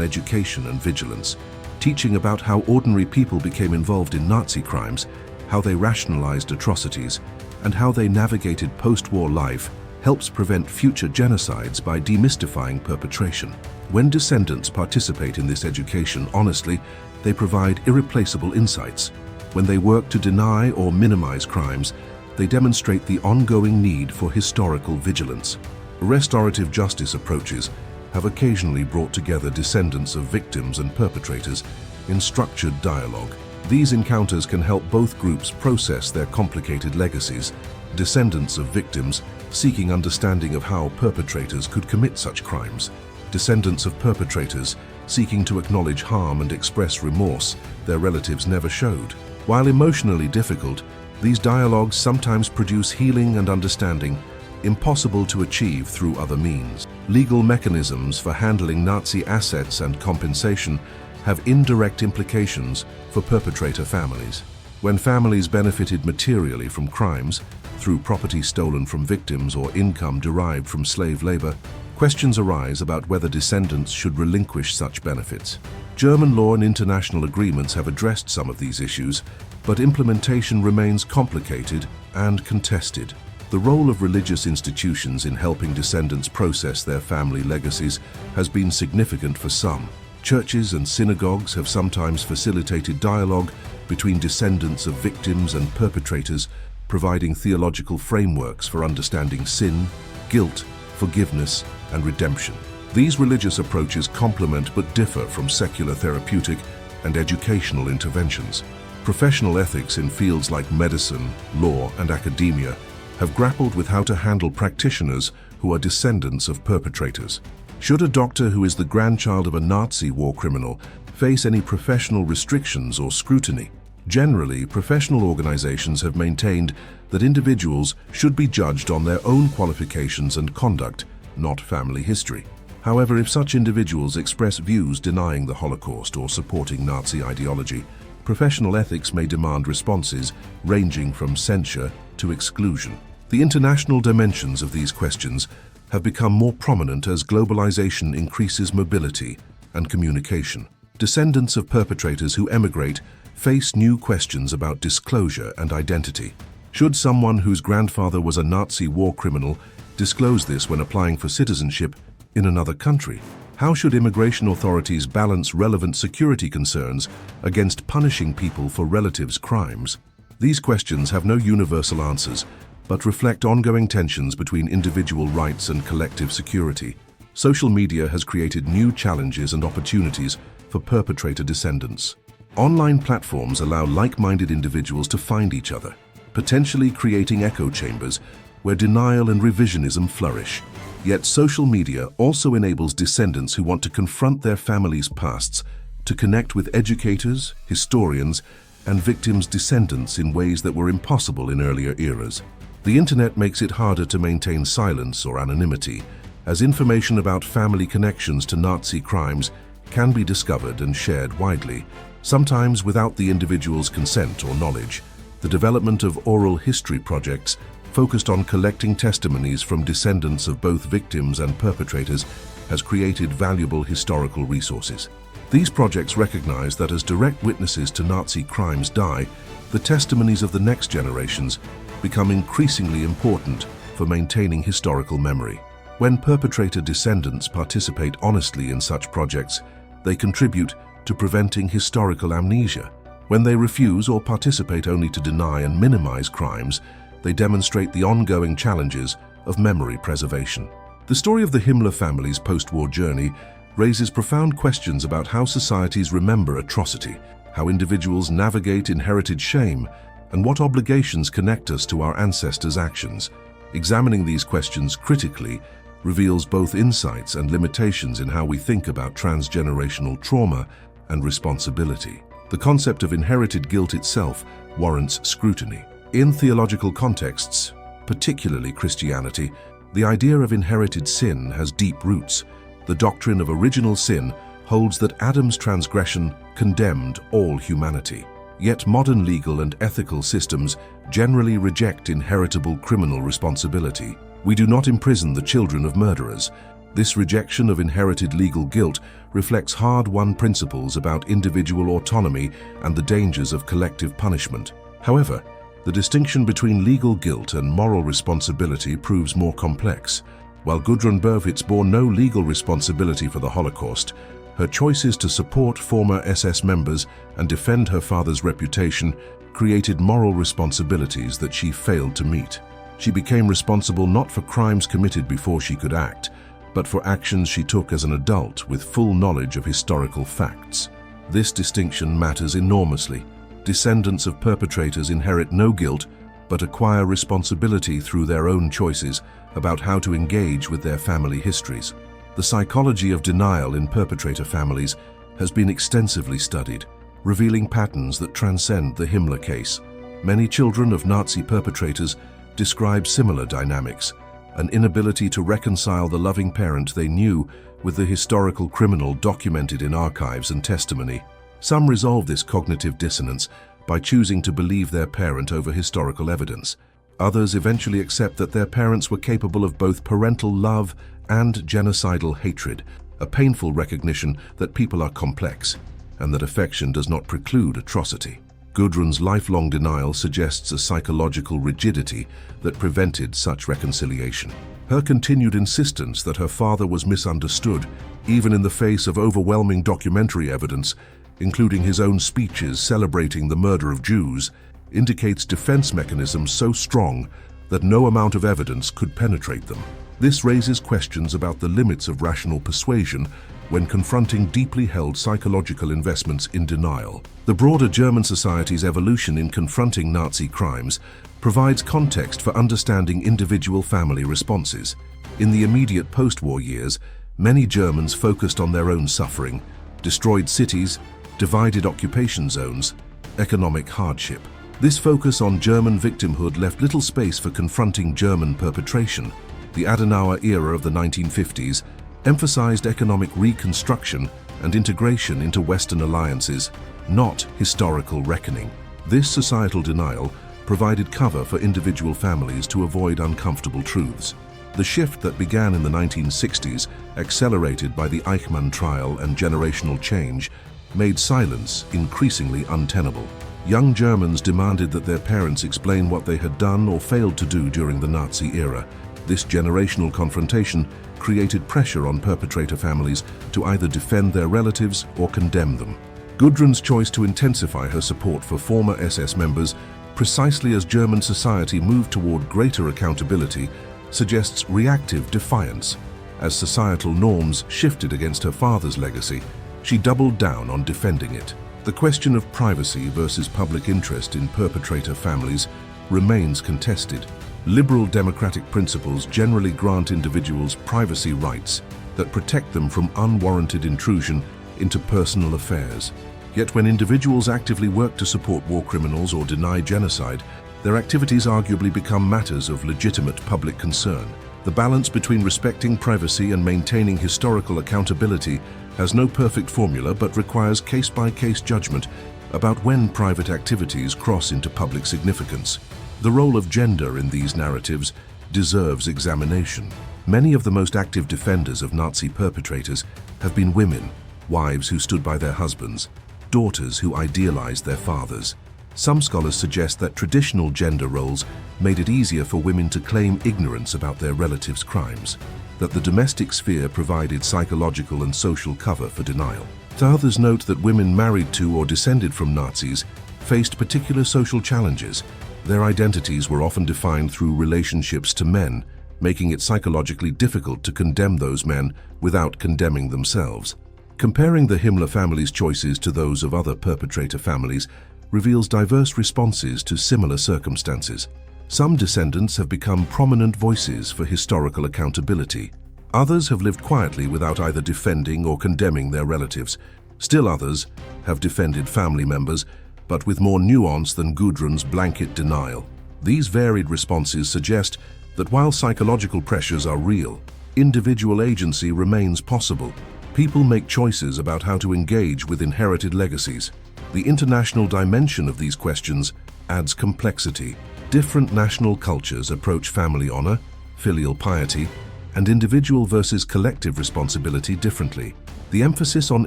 education and vigilance, teaching about how ordinary people became involved in Nazi crimes, how they rationalized atrocities, and how they navigated post-war life helps prevent future genocides by demystifying perpetration. When descendants participate in this education honestly, they provide irreplaceable insights. When they work to deny or minimize crimes, they demonstrate the ongoing need for historical vigilance. Restorative justice approaches have occasionally brought together descendants of victims and perpetrators in structured dialogue. These encounters can help both groups process their complicated legacies. Descendants of victims seeking understanding of how perpetrators could commit such crimes. Descendants of perpetrators seeking to acknowledge harm and express remorse their relatives never showed. While emotionally difficult, these dialogues sometimes produce healing and understanding impossible to achieve through other means. Legal mechanisms for handling Nazi assets and compensation have indirect implications for perpetrator families. When families benefited materially from crimes, through property stolen from victims or income derived from slave labor, questions arise about whether descendants should relinquish such benefits. German law and international agreements have addressed some of these issues, but implementation remains complicated and contested. The role of religious institutions in helping descendants process their family legacies has been significant for some. Churches and synagogues have sometimes facilitated dialogue between descendants of victims and perpetrators, providing theological frameworks for understanding sin, guilt, forgiveness, and redemption. These religious approaches complement but differ from secular therapeutic and educational interventions. Professional ethics in fields like medicine, law, and academia have grappled with how to handle practitioners who are descendants of perpetrators. Should a doctor who is the grandchild of a Nazi war criminal face any professional restrictions or scrutiny? Generally, professional organizations have maintained that individuals should be judged on their own qualifications and conduct, not family history. However, if such individuals express views denying the Holocaust or supporting Nazi ideology, professional ethics may demand responses ranging from censure to exclusion. The international dimensions of these questions have become more prominent as globalization increases mobility and communication. Descendants of perpetrators who emigrate face new questions about disclosure and identity. Should someone whose grandfather was a Nazi war criminal disclose this when applying for citizenship in another country? How should immigration authorities balance relevant security concerns against punishing people for relatives' crimes? These questions have no universal answers, but reflect ongoing tensions between individual rights and collective security. Social media has created new challenges and opportunities for perpetrator descendants. Online platforms allow like-minded individuals to find each other, potentially creating echo chambers where denial and revisionism flourish. Yet social media also enables descendants who want to confront their families' pasts to connect with educators, historians, and victims' descendants in ways that were impossible in earlier eras. The internet makes it harder to maintain silence or anonymity, as information about family connections to Nazi crimes can be discovered and shared widely, sometimes without the individual's consent or knowledge. The development of oral history projects focused on collecting testimonies from descendants of both victims and perpetrators has created valuable historical resources. These projects recognize that as direct witnesses to Nazi crimes die, the testimonies of the next generations become increasingly important for maintaining historical memory. When perpetrator descendants participate honestly in such projects, they contribute to preventing historical amnesia. When they refuse or participate only to deny and minimize crimes, they demonstrate the ongoing challenges of memory preservation. The story of the Himmler family's post-war journey raises profound questions about how societies remember atrocity, how individuals navigate inherited shame, and what obligations connect us to our ancestors' actions. Examining these questions critically reveals both insights and limitations in how we think about transgenerational trauma and responsibility. The concept of inherited guilt itself warrants scrutiny. In theological contexts, particularly Christianity, the idea of inherited sin has deep roots. The doctrine of original sin holds that Adam's transgression condemned all humanity. Yet modern legal and ethical systems generally reject inheritable criminal responsibility. We do not imprison the children of murderers. This rejection of inherited legal guilt reflects hard-won principles about individual autonomy and the dangers of collective punishment. However, the distinction between legal guilt and moral responsibility proves more complex. While Gudrun Himmler bore no legal responsibility for the Holocaust, her choices to support former SS members and defend her father's reputation created moral responsibilities that she failed to meet. She became responsible not for crimes committed before she could act, but for actions she took as an adult with full knowledge of historical facts. This distinction matters enormously. Descendants of perpetrators inherit no guilt, but acquire responsibility through their own choices about how to engage with their family histories. The psychology of denial in perpetrator families has been extensively studied, revealing patterns that transcend the Himmler case. Many children of Nazi perpetrators describe similar dynamics, an inability to reconcile the loving parent they knew with the historical criminal documented in archives and testimony. Some resolve this cognitive dissonance by choosing to believe their parent over historical evidence. Others eventually accept that their parents were capable of both parental love and genocidal hatred, a painful recognition that people are complex and that affection does not preclude atrocity. Gudrun's lifelong denial suggests a psychological rigidity that prevented such reconciliation. Her continued insistence that her father was misunderstood, even in the face of overwhelming documentary evidence, including his own speeches celebrating the murder of Jews, indicates defense mechanisms so strong that no amount of evidence could penetrate them. This raises questions about the limits of rational persuasion when confronting deeply held psychological investments in denial. The broader German society's evolution in confronting Nazi crimes provides context for understanding individual family responses. In the immediate post-war years, many Germans focused on their own suffering, destroyed cities, divided occupation zones, economic hardship. This focus on German victimhood left little space for confronting German perpetration. The Adenauer era of the 1950s emphasized economic reconstruction and integration into Western alliances, not historical reckoning. This societal denial provided cover for individual families to avoid uncomfortable truths. The shift that began in the 1960s, accelerated by the Eichmann trial and generational change, made silence increasingly untenable. Young Germans demanded that their parents explain what they had done or failed to do during the Nazi era. This generational confrontation created pressure on perpetrator families to either defend their relatives or condemn them. Gudrun's choice to intensify her support for former SS members, precisely as German society moved toward greater accountability, suggests reactive defiance. As societal norms shifted against her father's legacy, she doubled down on defending it. The question of privacy versus public interest in perpetrator families remains contested. Liberal democratic principles generally grant individuals privacy rights that protect them from unwarranted intrusion into personal affairs. Yet when individuals actively work to support war criminals or deny genocide, their activities arguably become matters of legitimate public concern. The balance between respecting privacy and maintaining historical accountability has no perfect formula but requires case-by-case judgment about when private activities cross into public significance. The role of gender in these narratives deserves examination. Many of the most active defenders of Nazi perpetrators have been women, wives who stood by their husbands, daughters who idealized their fathers. Some scholars suggest that traditional gender roles made it easier for women to claim ignorance about their relatives' crimes, that the domestic sphere provided psychological and social cover for denial. Others note that women married to or descended from Nazis faced particular social challenges. Their identities were often defined through relationships to men, making it psychologically difficult to condemn those men without condemning themselves. Comparing the Himmler family's choices to those of other perpetrator families reveals diverse responses to similar circumstances. Some descendants have become prominent voices for historical accountability. Others have lived quietly without either defending or condemning their relatives. Still others have defended family members, but with more nuance than Gudrun's blanket denial. These varied responses suggest that while psychological pressures are real, individual agency remains possible. People make choices about how to engage with inherited legacies. The international dimension of these questions adds complexity. Different national cultures approach family honor, filial piety, and individual versus collective responsibility differently. The emphasis on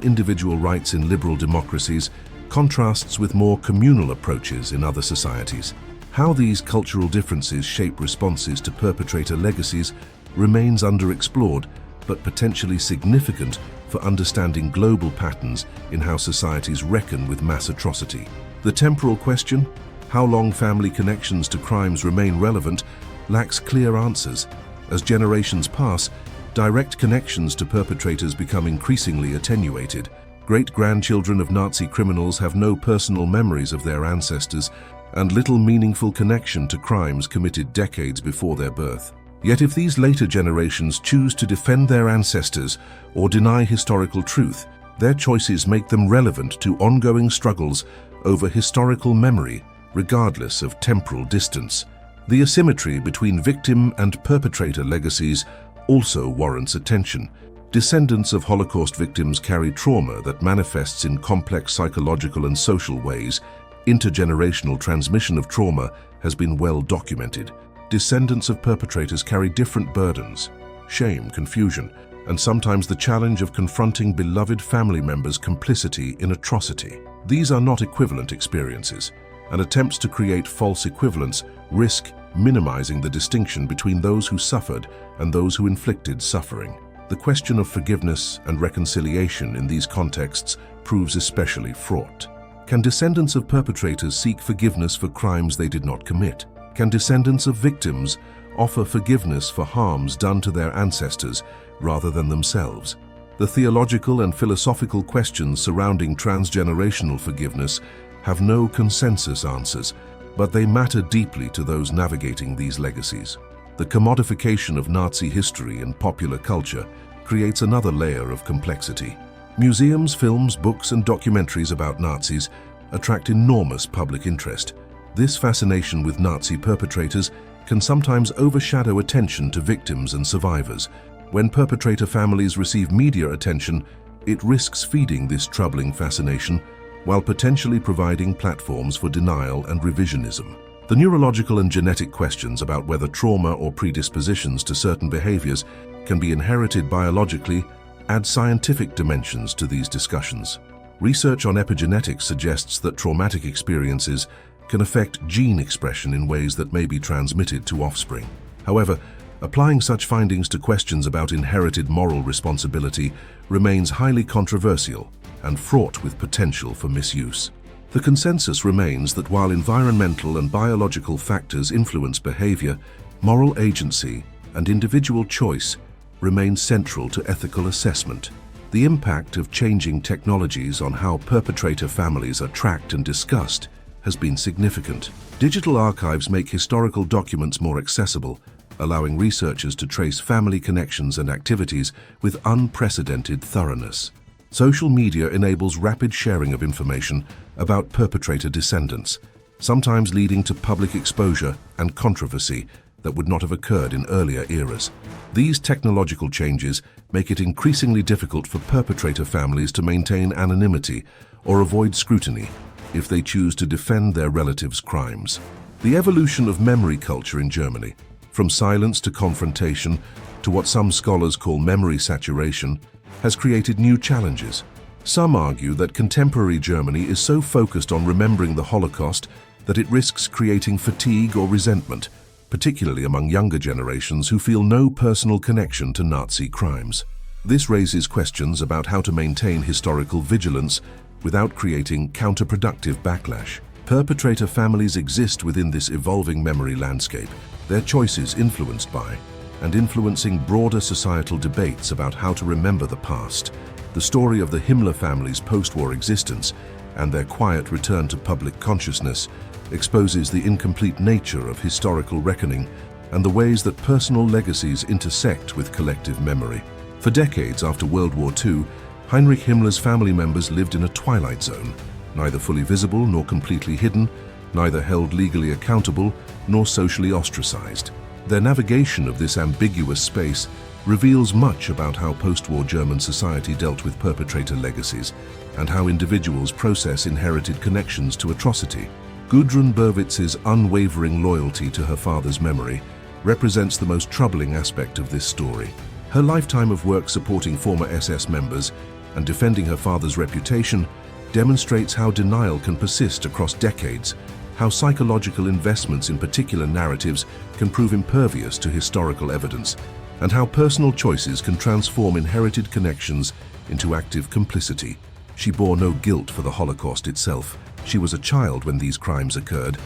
individual rights in liberal democracies contrasts with more communal approaches in other societies. How these cultural differences shape responses to perpetrator legacies remains underexplored, but potentially significant for understanding global patterns in how societies reckon with mass atrocity. The temporal question, how long family connections to crimes remain relevant, lacks clear answers. As generations pass, direct connections to perpetrators become increasingly attenuated. Great-grandchildren of Nazi criminals have no personal memories of their ancestors and little meaningful connection to crimes committed decades before their birth. Yet if these later generations choose to defend their ancestors or deny historical truth, their choices make them relevant to ongoing struggles over historical memory, regardless of temporal distance. The asymmetry between victim and perpetrator legacies also warrants attention. Descendants of Holocaust victims carry trauma that manifests in complex psychological and social ways. Intergenerational transmission of trauma has been well documented. Descendants of perpetrators carry different burdens, shame, confusion, and sometimes the challenge of confronting beloved family members' complicity in atrocity. These are not equivalent experiences, and attempts to create false equivalence risk minimizing the distinction between those who suffered and those who inflicted suffering. The question of forgiveness and reconciliation in these contexts proves especially fraught. Can descendants of perpetrators seek forgiveness for crimes they did not commit? Can descendants of victims offer forgiveness for harms done to their ancestors rather than themselves? The theological and philosophical questions surrounding transgenerational forgiveness have no consensus answers, but they matter deeply to those navigating these legacies. The commodification of Nazi history in popular culture creates another layer of complexity. Museums, films, books, and documentaries about Nazis attract enormous public interest. This fascination with Nazi perpetrators can sometimes overshadow attention to victims and survivors. When perpetrator families receive media attention, it risks feeding this troubling fascination while potentially providing platforms for denial and revisionism. The neurological and genetic questions about whether trauma or predispositions to certain behaviors can be inherited biologically add scientific dimensions to these discussions. Research on epigenetics suggests that traumatic experiences can affect gene expression in ways that may be transmitted to offspring. However, applying such findings to questions about inherited moral responsibility remains highly controversial and fraught with potential for misuse. The consensus remains that while environmental and biological factors influence behavior, moral agency and individual choice remain central to ethical assessment. The impact of changing technologies on how perpetrator families are tracked and discussed has been significant. Digital archives make historical documents more accessible, allowing researchers to trace family connections and activities with unprecedented thoroughness. Social media enables rapid sharing of information about perpetrator descendants, sometimes leading to public exposure and controversy that would not have occurred in earlier eras. These technological changes make it increasingly difficult for perpetrator families to maintain anonymity or avoid scrutiny if they choose to defend their relatives' crimes. The evolution of memory culture in Germany, from silence to confrontation to what some scholars call memory saturation, has created new challenges. Some argue that contemporary Germany is so focused on remembering the Holocaust that it risks creating fatigue or resentment, particularly among younger generations who feel no personal connection to Nazi crimes. This raises questions about how to maintain historical vigilance without creating counterproductive backlash. Perpetrator families exist within this evolving memory landscape, their choices influenced by and influencing broader societal debates about how to remember the past. The story of the Himmler family's post-war existence and their quiet return to public consciousness exposes the incomplete nature of historical reckoning and the ways that personal legacies intersect with collective memory. For decades after World War II, Heinrich Himmler's family members lived in a twilight zone, neither fully visible nor completely hidden, neither held legally accountable nor socially ostracized. Their navigation of this ambiguous space reveals much about how post-war German society dealt with perpetrator legacies and how individuals process inherited connections to atrocity. Gudrun Berwitz's unwavering loyalty to her father's memory represents the most troubling aspect of this story. Her lifetime of work supporting former SS members and defending her father's reputation demonstrates how denial can persist across decades, how psychological investments in particular narratives can prove impervious to historical evidence, and how personal choices can transform inherited connections into active complicity. She bore no guilt for the Holocaust itself. She was a child when these crimes occurred,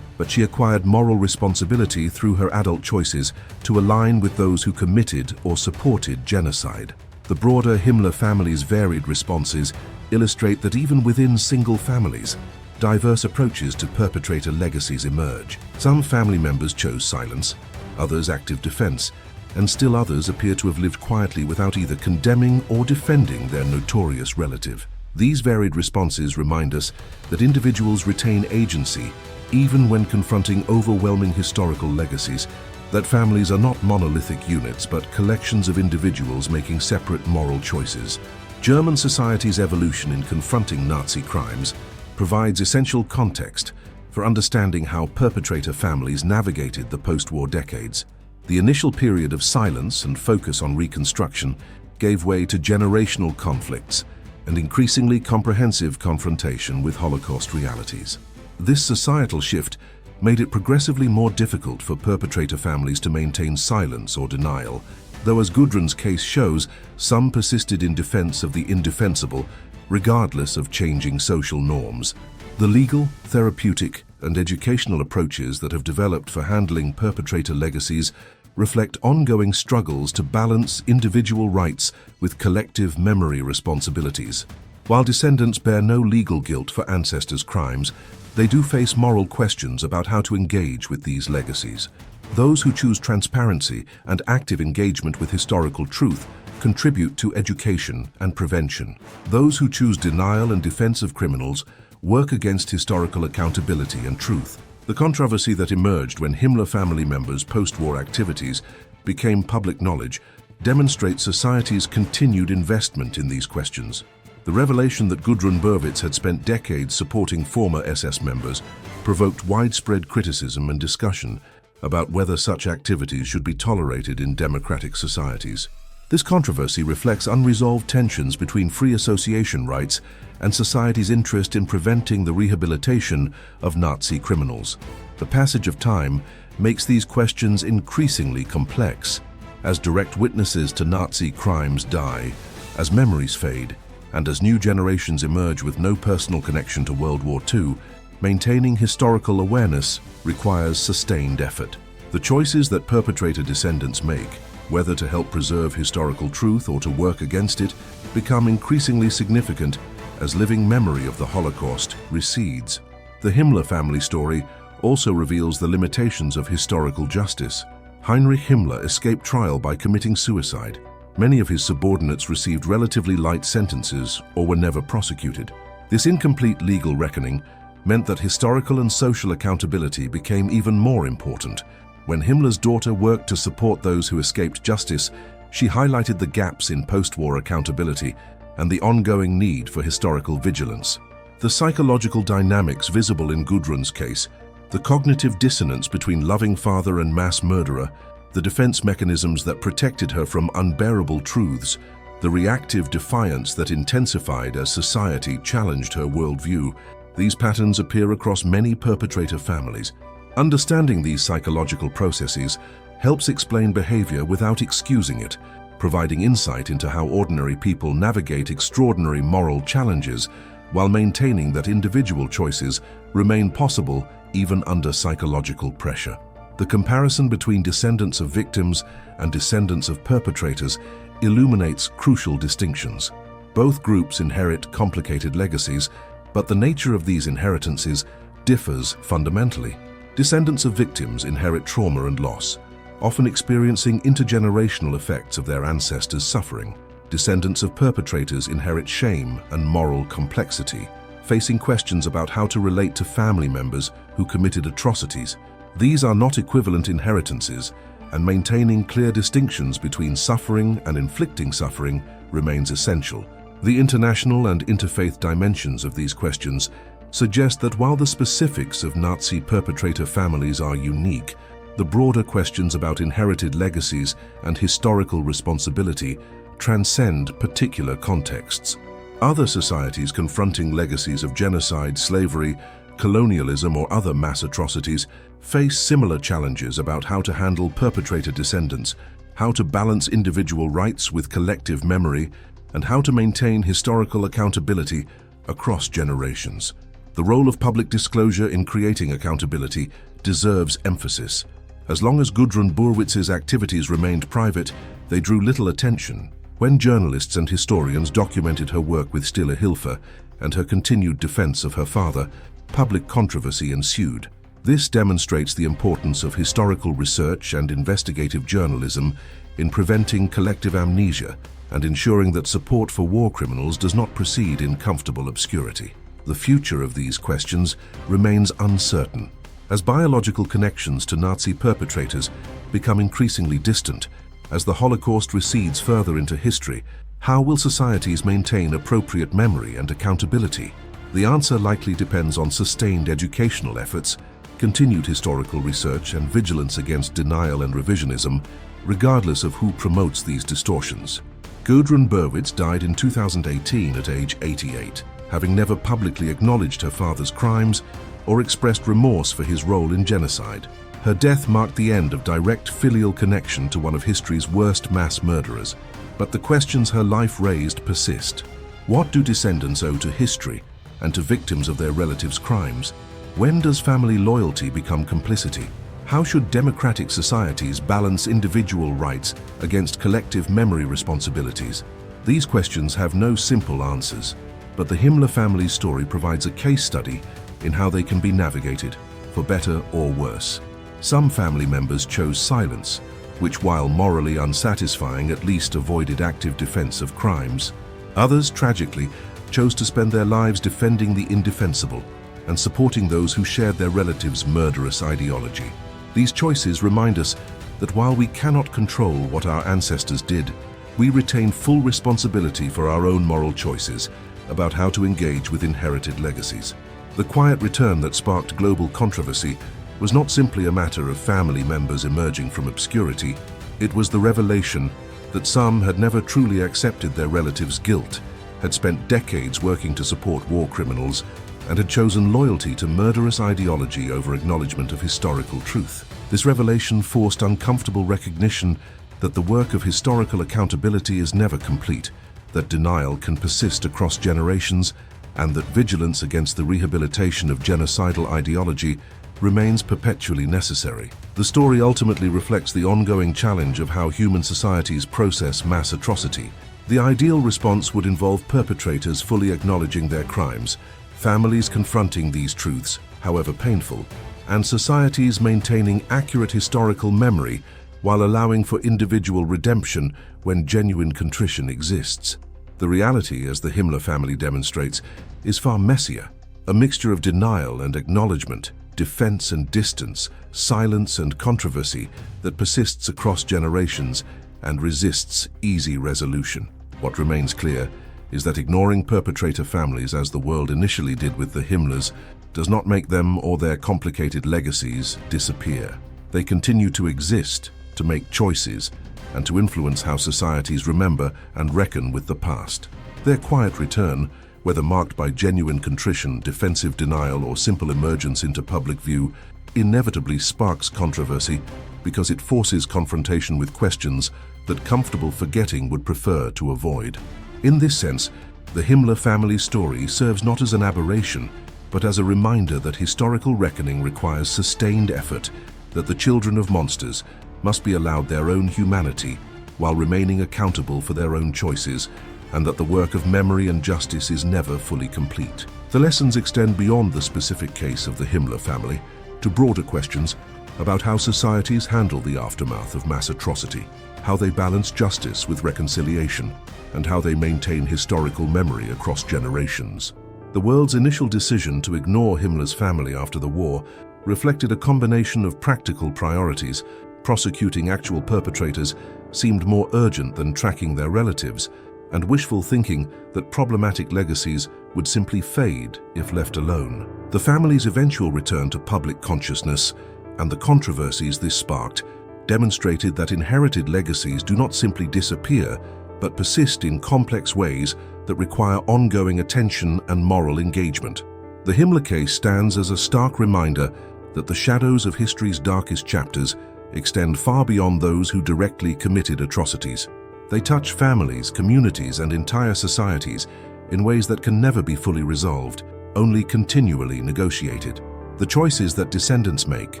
but she acquired moral responsibility through her adult choices to align with those who committed or supported genocide. The broader Himmler family's varied responses illustrate that even within single families, diverse approaches to perpetrator legacies emerge. Some family members chose silence, others active defense, and still others appear to have lived quietly without either condemning or defending their notorious relative. These varied responses remind us that individuals retain agency even when confronting overwhelming historical legacies, that families are not monolithic units but collections of individuals making separate moral choices. German society's evolution in confronting Nazi crimes provides essential context for understanding how perpetrator families navigated the post-war decades. The initial period of silence and focus on reconstruction gave way to generational conflicts and increasingly comprehensive confrontation with Holocaust realities. This societal shift made it progressively more difficult for perpetrator families to maintain silence or denial, though as Gudrun's case shows, some persisted in defense of the indefensible, regardless of changing social norms. The legal, therapeutic, and educational approaches that have developed for handling perpetrator legacies reflect ongoing struggles to balance individual rights with collective memory responsibilities. While descendants bear no legal guilt for ancestors' crimes, they do face moral questions about how to engage with these legacies. Those who choose transparency and active engagement with historical truth contribute to education and prevention. Those who choose denial and defense of criminals work against historical accountability and truth. The controversy that emerged when Himmler family members' post-war activities became public knowledge demonstrates society's continued investment in these questions. The revelation that Gudrun Berwitz had spent decades supporting former SS members provoked widespread criticism and discussion about whether such activities should be tolerated in democratic societies. This controversy reflects unresolved tensions between free association rights and society's interest in preventing the rehabilitation of Nazi criminals. The passage of time makes these questions increasingly complex. As direct witnesses to Nazi crimes die, as memories fade, and as new generations emerge with no personal connection to World War II, maintaining historical awareness requires sustained effort. The choices that perpetrator descendants make, whether to help preserve historical truth or to work against it, become increasingly significant as living memory of the Holocaust recedes. The Himmler family story also reveals the limitations of historical justice. Heinrich Himmler escaped trial by committing suicide. Many of his subordinates received relatively light sentences or were never prosecuted. This incomplete legal reckoning meant that historical and social accountability became even more important. When Himmler's daughter worked to support those who escaped justice, she highlighted the gaps in post-war accountability and the ongoing need for historical vigilance. The psychological dynamics visible in Gudrun's case, the cognitive dissonance between loving father and mass murderer, the defense mechanisms that protected her from unbearable truths, the reactive defiance that intensified as society challenged her worldview. These patterns appear across many perpetrator families. Understanding these psychological processes helps explain behavior without excusing it, providing insight into how ordinary people navigate extraordinary moral challenges while maintaining that individual choices remain possible even under psychological pressure. The comparison between descendants of victims and descendants of perpetrators illuminates crucial distinctions. Both groups inherit complicated legacies, but the nature of these inheritances differs fundamentally. Descendants of victims inherit trauma and loss, often experiencing intergenerational effects of their ancestors' suffering. Descendants of perpetrators inherit shame and moral complexity, facing questions about how to relate to family members who committed atrocities. These are not equivalent inheritances, and maintaining clear distinctions between suffering and inflicting suffering remains essential. The international and interfaith dimensions of these questions suggest that while the specifics of Nazi perpetrator families are unique, the broader questions about inherited legacies and historical responsibility transcend particular contexts. Other societies confronting legacies of genocide, slavery, colonialism, or other mass atrocities face similar challenges about how to handle perpetrator descendants, how to balance individual rights with collective memory, and how to maintain historical accountability across generations. The role of public disclosure in creating accountability deserves emphasis. As long as Gudrun Burwitz's activities remained private, they drew little attention. When journalists and historians documented her work with Stille Hilfe and her continued defense of her father, public controversy ensued. This demonstrates the importance of historical research and investigative journalism in preventing collective amnesia and ensuring that support for war criminals does not proceed in comfortable obscurity. The future of these questions remains uncertain. As biological connections to Nazi perpetrators become increasingly distant, as the Holocaust recedes further into history, how will societies maintain appropriate memory and accountability? The answer likely depends on sustained educational efforts, continued historical research, and vigilance against denial and revisionism, regardless of who promotes these distortions. Gudrun Burwitz died in 2018 at age 88, having never publicly acknowledged her father's crimes or expressed remorse for his role in genocide. Her death marked the end of direct filial connection to one of history's worst mass murderers, but the questions her life raised persist. What do descendants owe to history and to victims of their relatives' crimes? When does family loyalty become complicity? How should democratic societies balance individual rights against collective memory responsibilities? These questions have no simple answers, but the Himmler family's story provides a case study in how they can be navigated, for better or worse. Some family members chose silence, which, while morally unsatisfying, at least avoided active defense of crimes. Others, tragically, chose to spend their lives defending the indefensible and supporting those who shared their relatives' murderous ideology. These choices remind us that while we cannot control what our ancestors did, we retain full responsibility for our own moral choices about how to engage with inherited legacies. The quiet return that sparked global controversy was not simply a matter of family members emerging from obscurity. It was the revelation that some had never truly accepted their relatives' guilt, had spent decades working to support war criminals, and had chosen loyalty to murderous ideology over acknowledgement of historical truth. This revelation forced uncomfortable recognition that the work of historical accountability is never complete, that denial can persist across generations, and that vigilance against the rehabilitation of genocidal ideology remains perpetually necessary. The story ultimately reflects the ongoing challenge of how human societies process mass atrocity. The ideal response would involve perpetrators fully acknowledging their crimes, families confronting these truths, however painful, and societies maintaining accurate historical memory while allowing for individual redemption when genuine contrition exists. The reality, as the Himmler family demonstrates, is far messier, a mixture of denial and acknowledgement, defense and distance, silence and controversy that persists across generations and resists easy resolution. What remains clear is that ignoring perpetrator families, as the world initially did with the Himmlers, does not make them or their complicated legacies disappear. They continue to exist, to make choices, and to influence how societies remember and reckon with the past. Their quiet return, whether marked by genuine contrition, defensive denial, or simple emergence into public view, inevitably sparks controversy because it forces confrontation with questions that comfortable forgetting would prefer to avoid. In this sense, the Himmler family story serves not as an aberration, but as a reminder that historical reckoning requires sustained effort, that the children of monsters must be allowed their own humanity while remaining accountable for their own choices, and that the work of memory and justice is never fully complete. The lessons extend beyond the specific case of the Himmler family to broader questions about how societies handle the aftermath of mass atrocity, how they balance justice with reconciliation, and how they maintain historical memory across generations. The world's initial decision to ignore Himmler's family after the war reflected a combination of practical priorities. Prosecuting actual perpetrators seemed more urgent than tracking their relatives, and wishful thinking that problematic legacies would simply fade if left alone. The family's eventual return to public consciousness and the controversies this sparked demonstrated that inherited legacies do not simply disappear, but persist in complex ways that require ongoing attention and moral engagement. The Himmler case stands as a stark reminder that the shadows of history's darkest chapters extend far beyond those who directly committed atrocities. They touch families, communities, and entire societies in ways that can never be fully resolved, only continually negotiated. The choices that descendants make,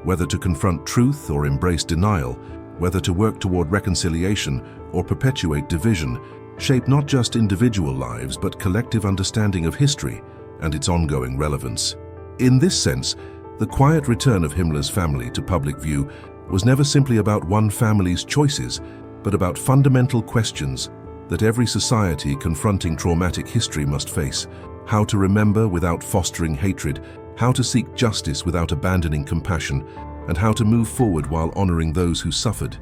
whether to confront truth or embrace denial, whether to work toward reconciliation or perpetuate division, shape not just individual lives but collective understanding of history and its ongoing relevance. In this sense, the quiet return of Himmler's family to public view was never simply about one family's choices, but about fundamental questions that every society confronting traumatic history must face: how to remember without fostering hatred, how to seek justice without abandoning compassion, and how to move forward while honoring those who suffered.